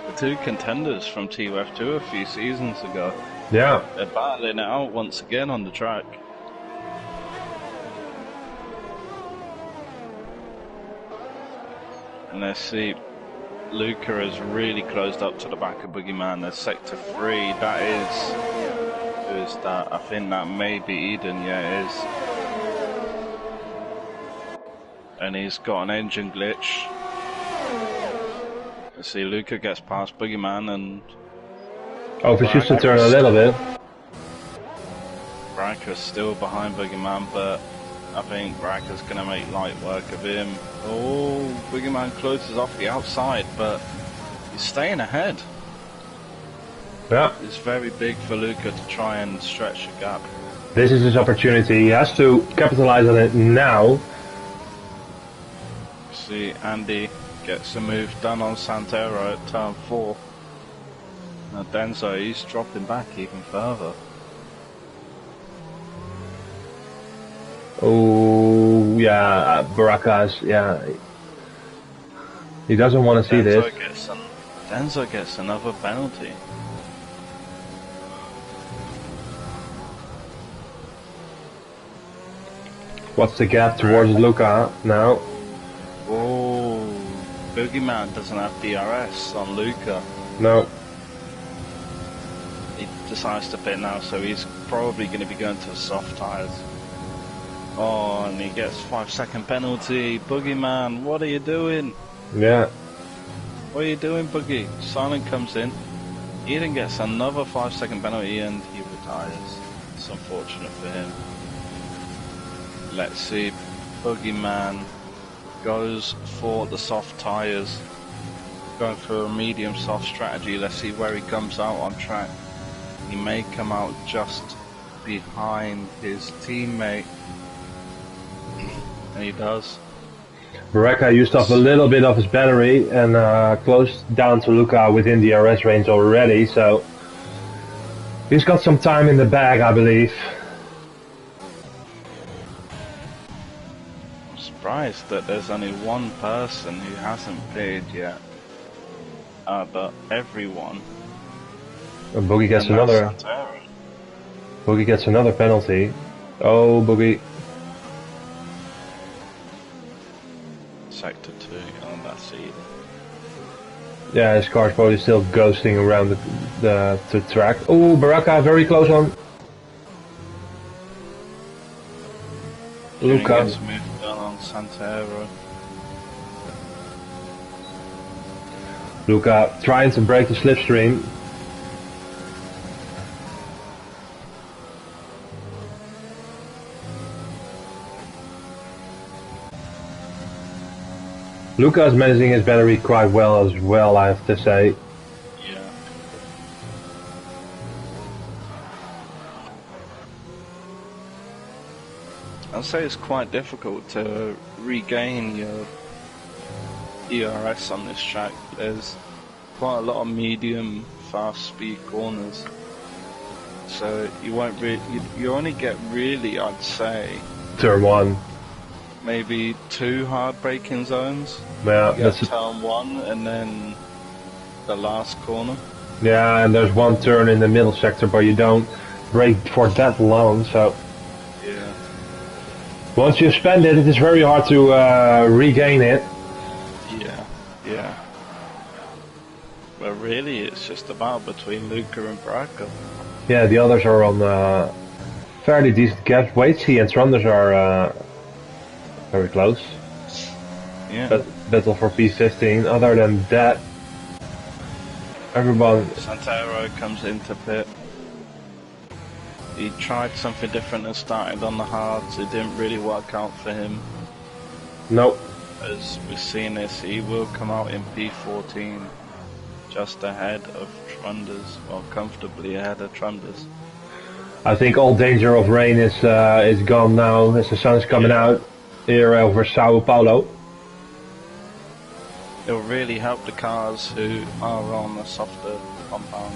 The two contenders from TUF2 a few seasons ago. Yeah. They're battling it out once again on the track. And let's see, Luca has really closed up to the back of Boogeyman. There's sector 3. That is, who is that? I think that may be Eden. Yeah, it is. And he's got an engine glitch. Let's see, Luca gets past Boogeyman and overshoots the turn a little bit. Baraka's still behind Boogeyman, but I think Baraka's going to make light work of him. Oh, Boogeyman closes off the outside, but he's staying ahead. Yeah. It's very big for Luca to try and stretch the gap. This is his opportunity. He has to capitalize on it now. See, Andy gets a move done on Santero at turn 4. Now Denso, he's dropping back even further. Oh, yeah, Baraka's, yeah. He doesn't want to see this. Denso gets another penalty. What's the gap towards Luca now? Oh, Boogeyman doesn't have DRS on Luca. No. He decides to pit now, so he's probably going to be going to the soft tyres. Oh, and he gets 5-second penalty. Boogeyman, what are you doing? Yeah. What are you doing, Boogie? Silent comes in. Eden gets another 5-second penalty and he retires. It's unfortunate for him. Let's see. Boogeyman goes for the soft tyres. Going for a medium soft strategy. Let's see where he comes out on track. He may come out just behind his teammate. And he does. Baraka used up a little bit of his battery and close down to Luca within the DRS range already, so he's got some time in the bag, I believe. I'm surprised that there's only one person who hasn't pitted yet. But everyone. And Boogie gets another. Boogie gets another penalty. Oh, Boogie. Sector 2, and that's Eden. Yeah, his car's probably still ghosting around the track. Oh, Baraka very close on. Luca. Gets moved down on Santero. Luca trying to break the slipstream. Luca is managing his battery quite well as well, I have to say. Yeah. I'd say it's quite difficult to regain your ERS on this track. There's quite a lot of medium, fast speed corners, so you won't you only get really, I'd say, turn 1. Maybe 2 hard braking zones. Yeah, that's turn 1 and then the last corner. Yeah, and there's 1 turn in the middle sector, but you don't brake for that long, so yeah. Once you spend it, it is very hard to regain it. Yeah. Well, really, it's just about between Luca and Baraka. Yeah, the others are on fairly decent gaps. Waitsy and Tranders are very close. Yeah. Battle for P15. Other than that, everyone. Santero comes into pit. He tried something different and started on the hards. It didn't really work out for him. Nope. As we've seen this, he will come out in P14, just ahead of Trunders, well, comfortably ahead of Trunders. I think all danger of rain is gone now as the sun is coming out here over Sao Paulo. It'll really help the cars who are on the softer compound.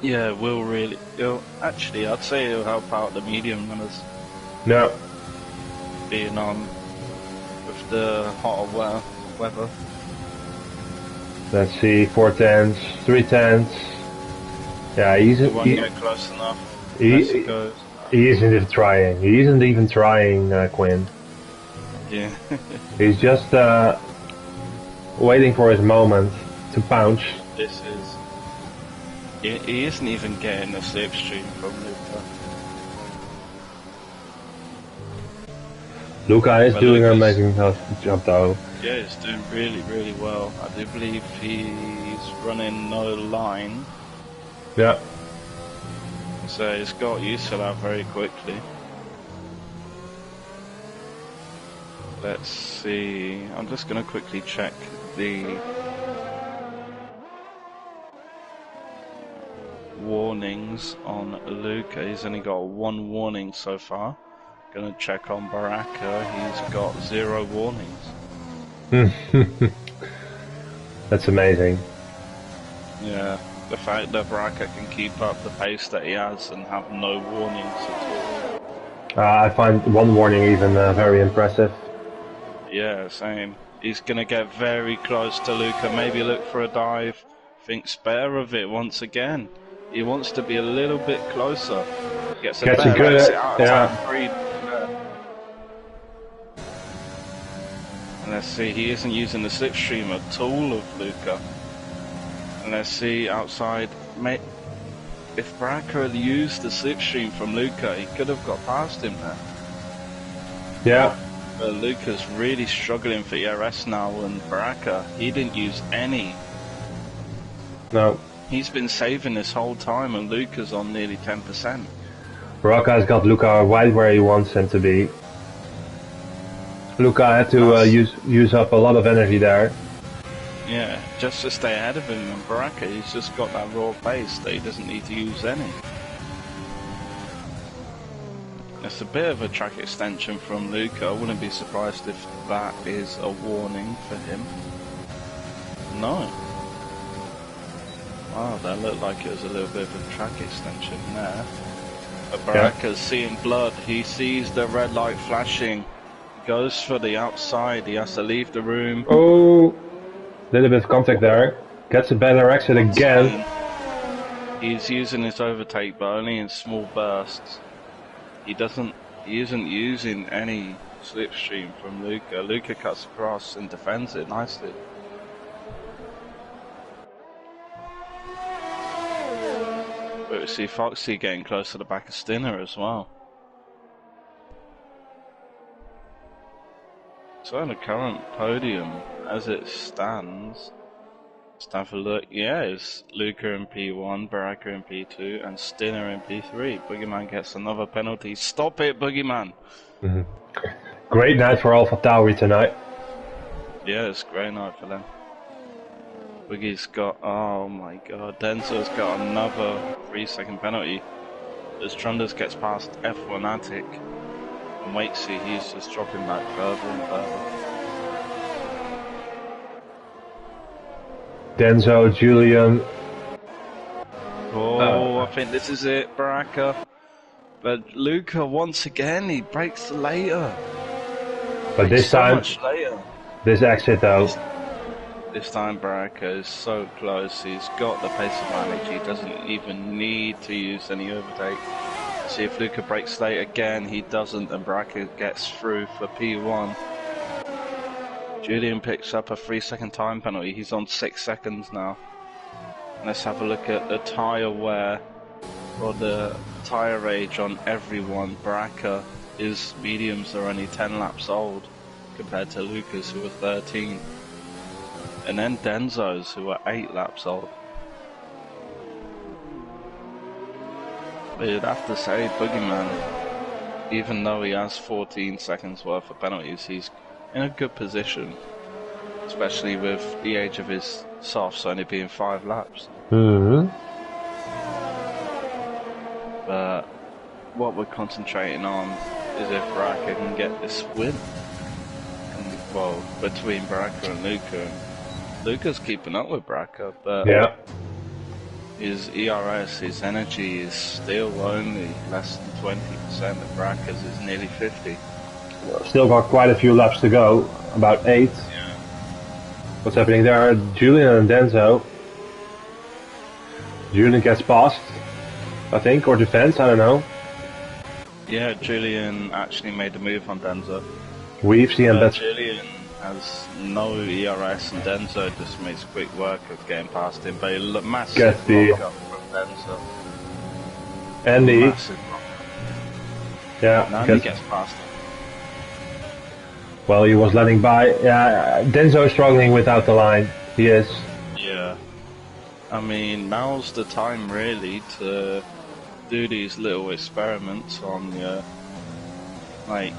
Yeah, it will really. Actually, I'd say it'll help out the medium runners. No. Being on with the hotter weather. Let's see, 410s, 310s. Yeah, he won't get close enough. He isn't even trying. He isn't even trying, Quinn. Yeah. He's just waiting for his moment to pounce. This is. He isn't even getting a slipstream from Luca. Luca is doing an amazing job though. Yeah, he's doing really, really well. I do believe he's running no line. Yeah. So he's got used to that very quickly. Let's see. I'm just going to quickly check the warnings on Luca. He's only got 1 warning so far. Gonna check on Baraka. He's got 0 warnings. That's amazing. Yeah, the fact that Baraka can keep up the pace that he has and have no warnings at all. I find 1 warning even very impressive. Yeah, same. He's gonna get very close to Luca. Maybe look for a dive. Thinks better of it once again. He wants to be a little bit closer. Gets a better exit out of time 3. And let's see, he isn't using the slipstream at all of Luca. And let's see outside. If Baraka had used the slipstream from Luca, he could have got past him there. Yeah. But Luca's really struggling for ERS now, and Baraka, he didn't use any. No. He's been saving this whole time, and Luca's on nearly 10%. Baraka has got Luca right where he wants him to be. Luca had to use up a lot of energy there. Yeah, just to stay ahead of him, and Baraka, he's just got that raw pace that he doesn't need to use any. It's a bit of a track extension from Luca. I wouldn't be surprised if that is a warning for him. No. Wow, that looked like it was a little bit of a track extension there. But Baraka's seeing blood. He sees the red light flashing. Goes for the outside. He has to leave the room. Oh, little bit of contact there. Gets a better exit again. He's using his overtake, but only in small bursts. He isn't using any slipstream from Luca. Luca cuts across and defends it nicely. But we see Foxy getting close to the back of Stinner as well. So on the current podium, as it stands, let's have a look. Yeah, it's Luca in P1, Baraka in P2, and Stinner in P3. Boogeyman gets another penalty. Stop it, Boogeyman! Great night for Alpha Tauri tonight. Yeah, it's a great night for them. Boogie's got, oh my god, Denzel's got another 3-second penalty. as Trundles gets past F1 Attic and Wakesy, he's just dropping back further and further. Denzo, Julian. Oh, I think this is it, Baraka. But Luca, once again, he breaks later. But this time, much later. this exit though. This time Baraka is so close, he's got the pace advantage, he doesn't even need to use any overtake. See if Luca breaks late again, he doesn't, and Baraka gets through for P1. Julian picks up a 3-second time penalty, he's on 6 seconds now. Let's have a look at the tyre wear, or the tyre age on everyone. Baraka, his mediums are only 10 laps old, compared to Lucas who are 13. And then Denzo's who are 8 laps old. But you'd have to say Boogeyman, even though he has 14 seconds worth of penalties, he's in a good position. Especially with the age of his softs only being 5 laps. But what we're concentrating on is if Baraka can get this win. And, well, between Baraka and Luca. Luca's keeping up with Baraka, but his ERS, his energy is still only less than 20%, and Baraka's is nearly 50. Still got quite a few laps to go, about 8. Yeah. What's happening there? Julian and Denzo. Julian gets past, I think, or defense, I don't know. Yeah, Julian actually made a move on Denzo. We've seen that. Julian has no ERS, and Denzo just makes quick work of getting past him, but he massive block up from Denzo. Andy. Massive block up. Yeah, now he gets past him. Well, he was letting by. Yeah, Denzo is struggling without the line. He is. Yeah. I mean, now's the time really to do these little experiments on like,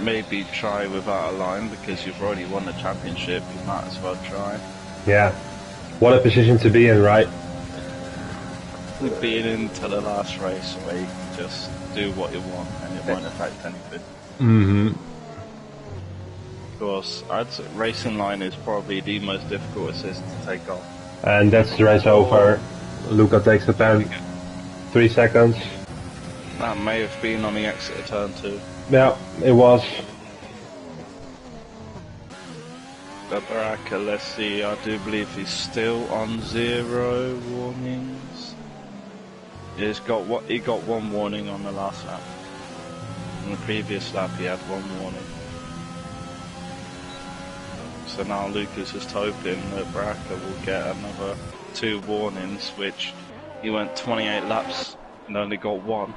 maybe try without a line, because you've already won the championship, you might as well try. Yeah. What a position to be in, right? Being into the last race where you can just do what you want and it won't affect anything. Of course, I'd say racing line is probably the most difficult assist to take off. And that's the race over. Luca takes the pen. 3 seconds. That may have been on the exit of turn 2. Yeah, it was. But Baraka, let's see, I do believe he's still on 0 warnings. He got 1 warning on the last lap. On the previous lap he had 1 warning. So now Lucas is hoping that Baraka will get another 2 warnings, which he went 28 laps and only got 1.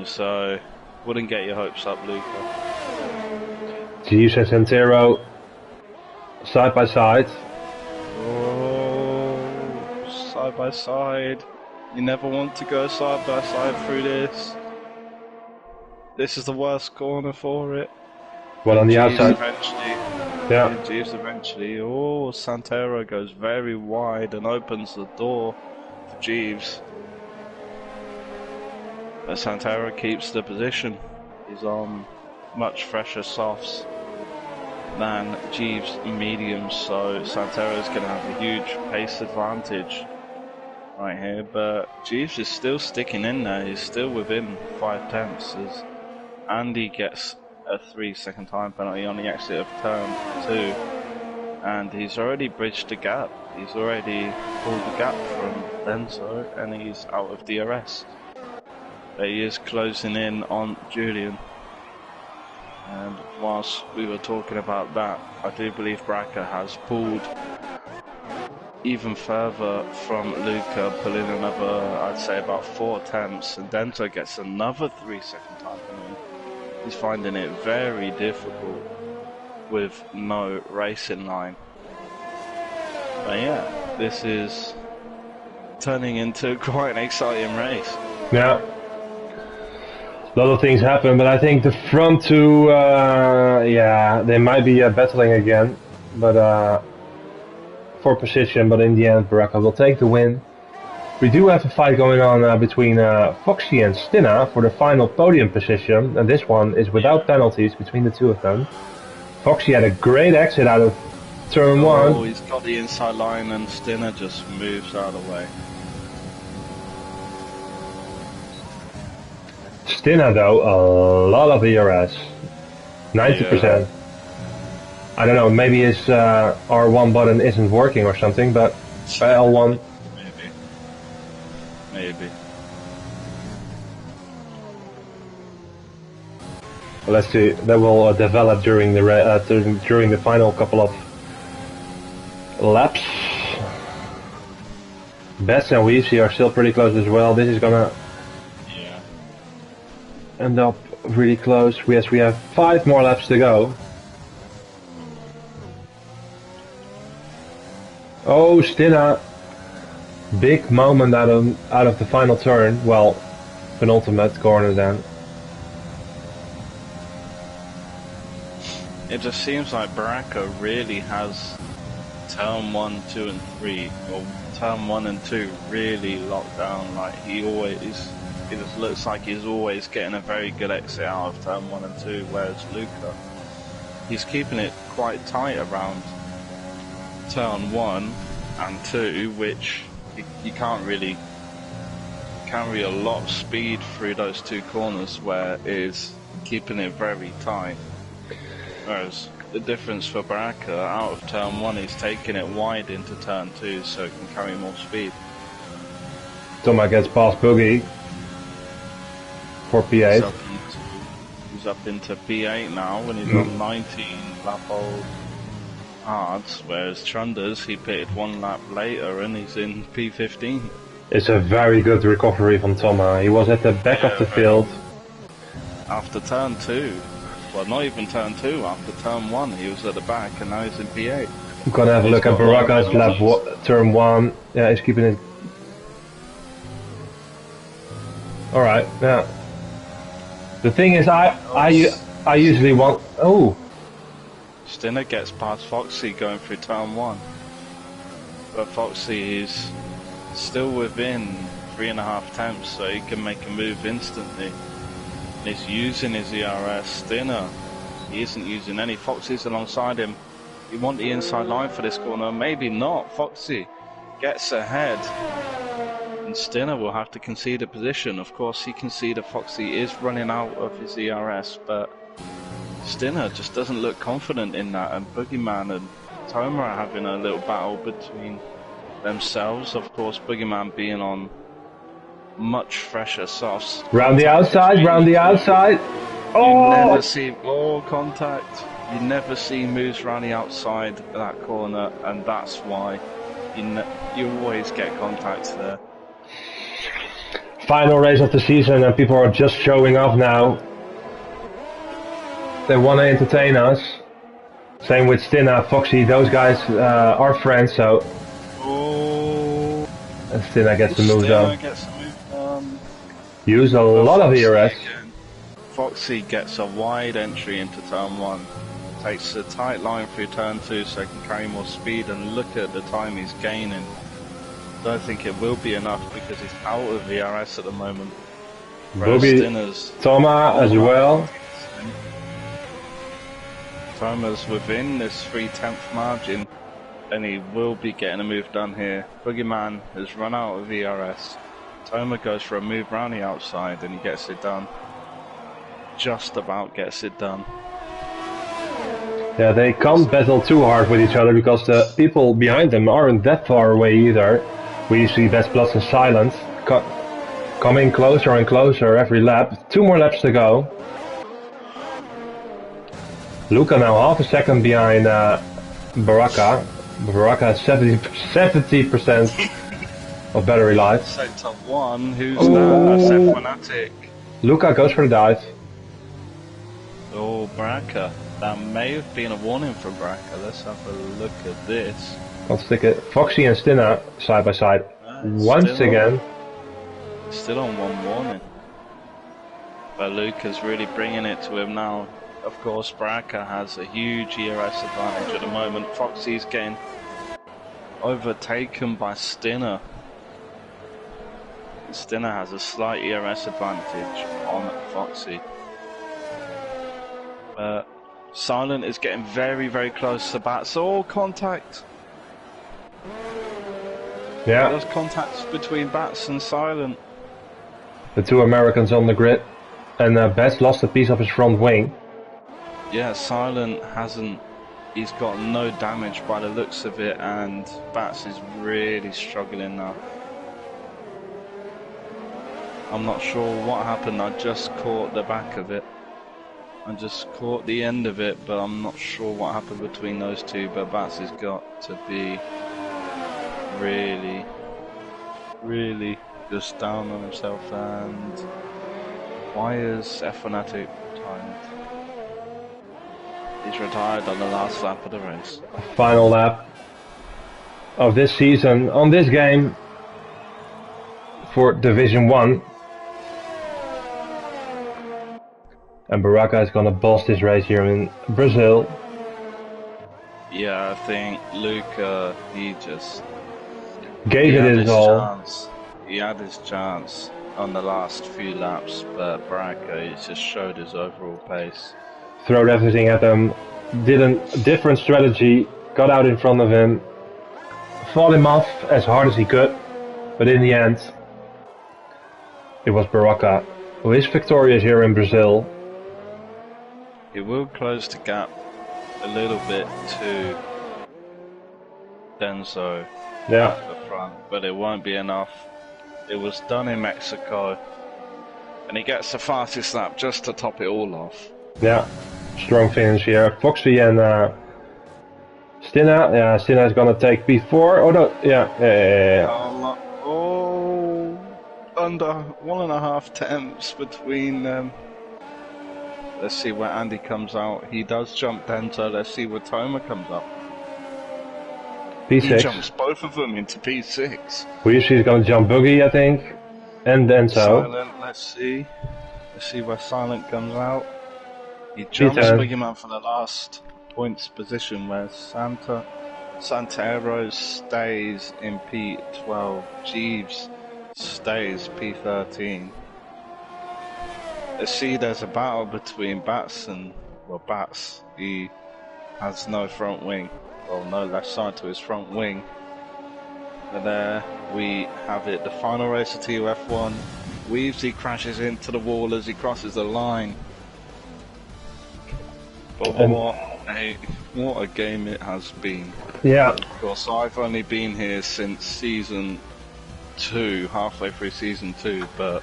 So, wouldn't get your hopes up, Luca. Jeeves and Santero side by side. Oh, side by side. You never want to go side by side through this. This is the worst corner for it. Well, on the outside. Eventually. Yeah. Jeeves eventually. Oh, Santero goes very wide and opens the door for Jeeves. But Santero keeps the position. He's on much fresher softs than Jeeves mediums, so Santero's going to have a huge pace advantage right here. But Jeeves is still sticking in there. He's still within 5 tenths as Andy gets a 3-second time penalty on the exit of turn 2, and he's already bridged the gap. He's already pulled the gap from Denzo, and he's out of DRS. But he is closing in on Julian. And whilst we were talking about that, I do believe Baraka has pulled even further from Luca, pulling another, I'd say about 4 attempts, and Denzo gets another 3-second time penalty. He's finding it very difficult with no racing line. But yeah, this is turning into quite an exciting race. Yeah. A lot of things happen, but I think the front 2, yeah, they might be battling again, but for position, but in the end Baraka will take the win. We do have a fight going on between Foxy and Stinna for the final podium position, and this one is without penalties between the two of them. Foxy had a great exit out of turn 1. Oh, he's got the inside line and Stinna just moves out of the way. Stinna though, a lot of ERS. 90%. Yeah. I don't know, maybe his R1 button isn't working or something, but L1... Maybe. Well, let's see. That will develop during the final couple of laps. Bets and Weavesy are still pretty close as well. This is gonna end up really close. Yes, we have 5 more laps to go. Oh, Stinna. Big moment out of the final turn. Well, penultimate corner then. It just seems like Baraka really has turn 1, 2 and 3, or turn 1 and 2 really locked down. Like it just looks like he's always getting a very good exit out of turn 1 and 2, whereas Luca, he's keeping it quite tight around turn 1 and 2, which you can't really carry a lot of speed through those 2 corners, where it is keeping it very tight. Whereas the difference for Baraka out of turn 1 is taking it wide into turn 2 so it can carry more speed. Thomas gets past Boogie for P8. He's up into P8 now when he's on 19 lap old hards, whereas Trunders, he pitted 1 lap later and he's in P15. It's a very good recovery from Thomas. He was at the back of the field. After turn 2. Well, not even turn 2, after turn 1 he was at the back and now he's in P8. I'm gonna have a look at Baraka's lap turn 1. Yeah, he's keeping it. Alright, yeah. The thing is, I usually want... Oh! Stinna gets past Foxy going through turn 1. But Foxy is still within 3.5 tenths, so he can make a move instantly. He's using his ERS. Stinna, he isn't using any. Foxy's alongside him. You want the inside line for this corner? Maybe not. Foxy gets ahead. And Stinna will have to concede a position. Of course, he can see that Foxy is running out of his ERS, but Stinna just doesn't look confident in that. And Boogeyman and Toma are having a little battle between themselves. Of course, Boogeyman being on much fresher softs. Round the outside, round the outside. Oh! You never see contact. You never see moves round the outside of that corner, and that's why you always get contacts there. Final race of the season, and people are just showing off now. They want to entertain us. Same with Stinna, Foxy. Those guys are friends, so. Oh! And Stinna gets the move done. Use a Well, lot Foxy of ERS. again. Foxy gets a wide entry into turn 1. Takes a tight line through turn 2 so he can carry more speed, and look at the time he's gaining. Don't think it will be enough because he's out of ERS at the moment. Boogie, Toma as well. Toma's within this 3/10 margin and he will be getting a move done here. Boogeyman has run out of ERS. Toma goes for a move round the outside and he gets it done. Just about gets it done. Yeah, they can't battle too hard with each other because the people behind them aren't that far away either. We see Best Plus and Silence coming closer and closer every lap. 2 more laps to go. Luca now half a second behind Baraka. Baraka has 70% of battery life. Sector 1, who's that? Seth Fanatic. Luca goes for the dive. Oh, Baraka. That may have been a warning for Baraka. Let's have a look at this. I'll stick it. Foxy and Stinna side by side. Once again. Still on 1 warning. But Luca's really bringing it to him now. Of course, Baraka has a huge ERS advantage at the moment. Foxy's getting overtaken by Stinna. Stinner has a slight ERS advantage on Foxy. Silent is getting very, very close to Bats. Oh, contact! Yeah. There's contacts between Bats and Silent. The two Americans on the grid. And Bats lost a piece of his front wing. Yeah, Silent hasn't. He's got no damage by the looks of it, and Bats is really struggling now. I'm not sure what happened. I just caught the back of it. I just caught the end of it, but I'm not sure what happened between those two. But Bats has got to be really, really just down on himself. And why is F1 retired? He's retired on the last lap of the race. Final lap of this season on this game for Division 1. And Baraka is gonna boss this race here in Brazil. Yeah, I think Luca, he just gave it his all. Chance. He had his chance on the last few laps, but Baraka, he just showed his overall pace. Throwed everything at him, did a different strategy, got out in front of him, fought him off as hard as he could, but in the end, it was Baraka who is victorious here in Brazil. It will close the gap a little bit to Denso at the front, but it won't be enough. It was done in Mexico, and he gets the fastest lap just to top it all off. Yeah, strong finish here. Foxy and Stinner. Yeah, Stinner is gonna take P4. Oh no, yeah. Oh, under 1.5 tenths between them. Let's see where Andy comes out. He does jump Denso. Let's see where Toma comes up. P6. He jumps both of them into P6. Weezy is gonna jump Boogie, I think, and Denso. Silent. Let's see. Let's see where Silent comes out. He jumps Boogeyman for the last points position, where Santero stays in P12. Jeeves stays P13. Let's see, there's a battle between Bats and, well, Bats, he has no front wing, well, no left side to his front wing. And there we have it, the final race of TUF1. Weavesy crashes into the wall as he crosses the line. But what a game it has been. Yeah. Of course, I've only been here since season 2, halfway through season 2, but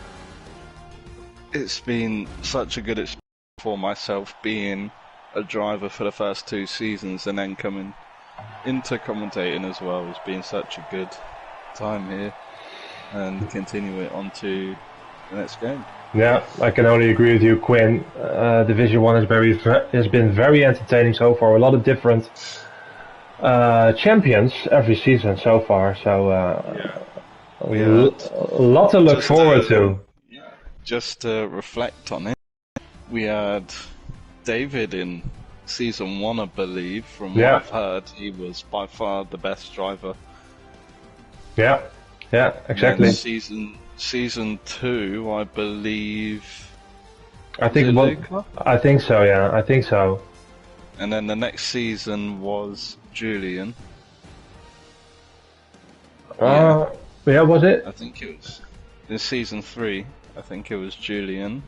it's been such a good experience for myself being a driver for the first 2 seasons and then coming into commentating as well. It's been such a good time here, and continue it on to the next game. Yeah, I can only agree with you, Quinn. Division 1 has been very entertaining so far. A lot of different champions every season so far. So a lot to look forward to. Just to reflect on it, we had David in season 1, I believe. From what I've heard, he was by far the best driver. Yeah, exactly. Season 2, I believe. I think so. Yeah, I think so. And then the next season was Julian. Was it? I think it was in season 3. I think it was Julian.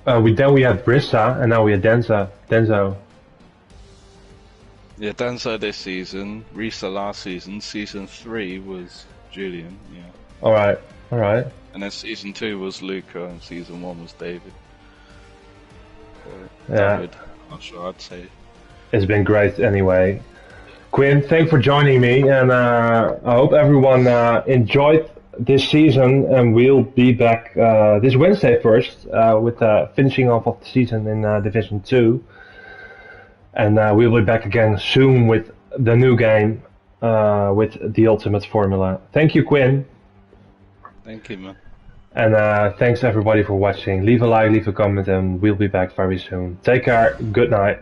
Then we had Brissa, and now we had Denso. Yeah, Denso this season, Risa last season. Season 3 was Julian. Yeah. All right. And then season 2 was Luca, and season 1 was David. David, I'm sure I'd say. It's been great anyway. Quinn, thanks for joining me, and I hope everyone enjoyed this season, and we'll be back this Wednesday first with finishing off of the season in Division 2. And we'll be back again soon with the new game with the Ultimate Formula. Thank you, Quinn. Thank you, man. And thanks everybody for watching. Leave a like, leave a comment, and we'll be back very soon. Take care. Good night.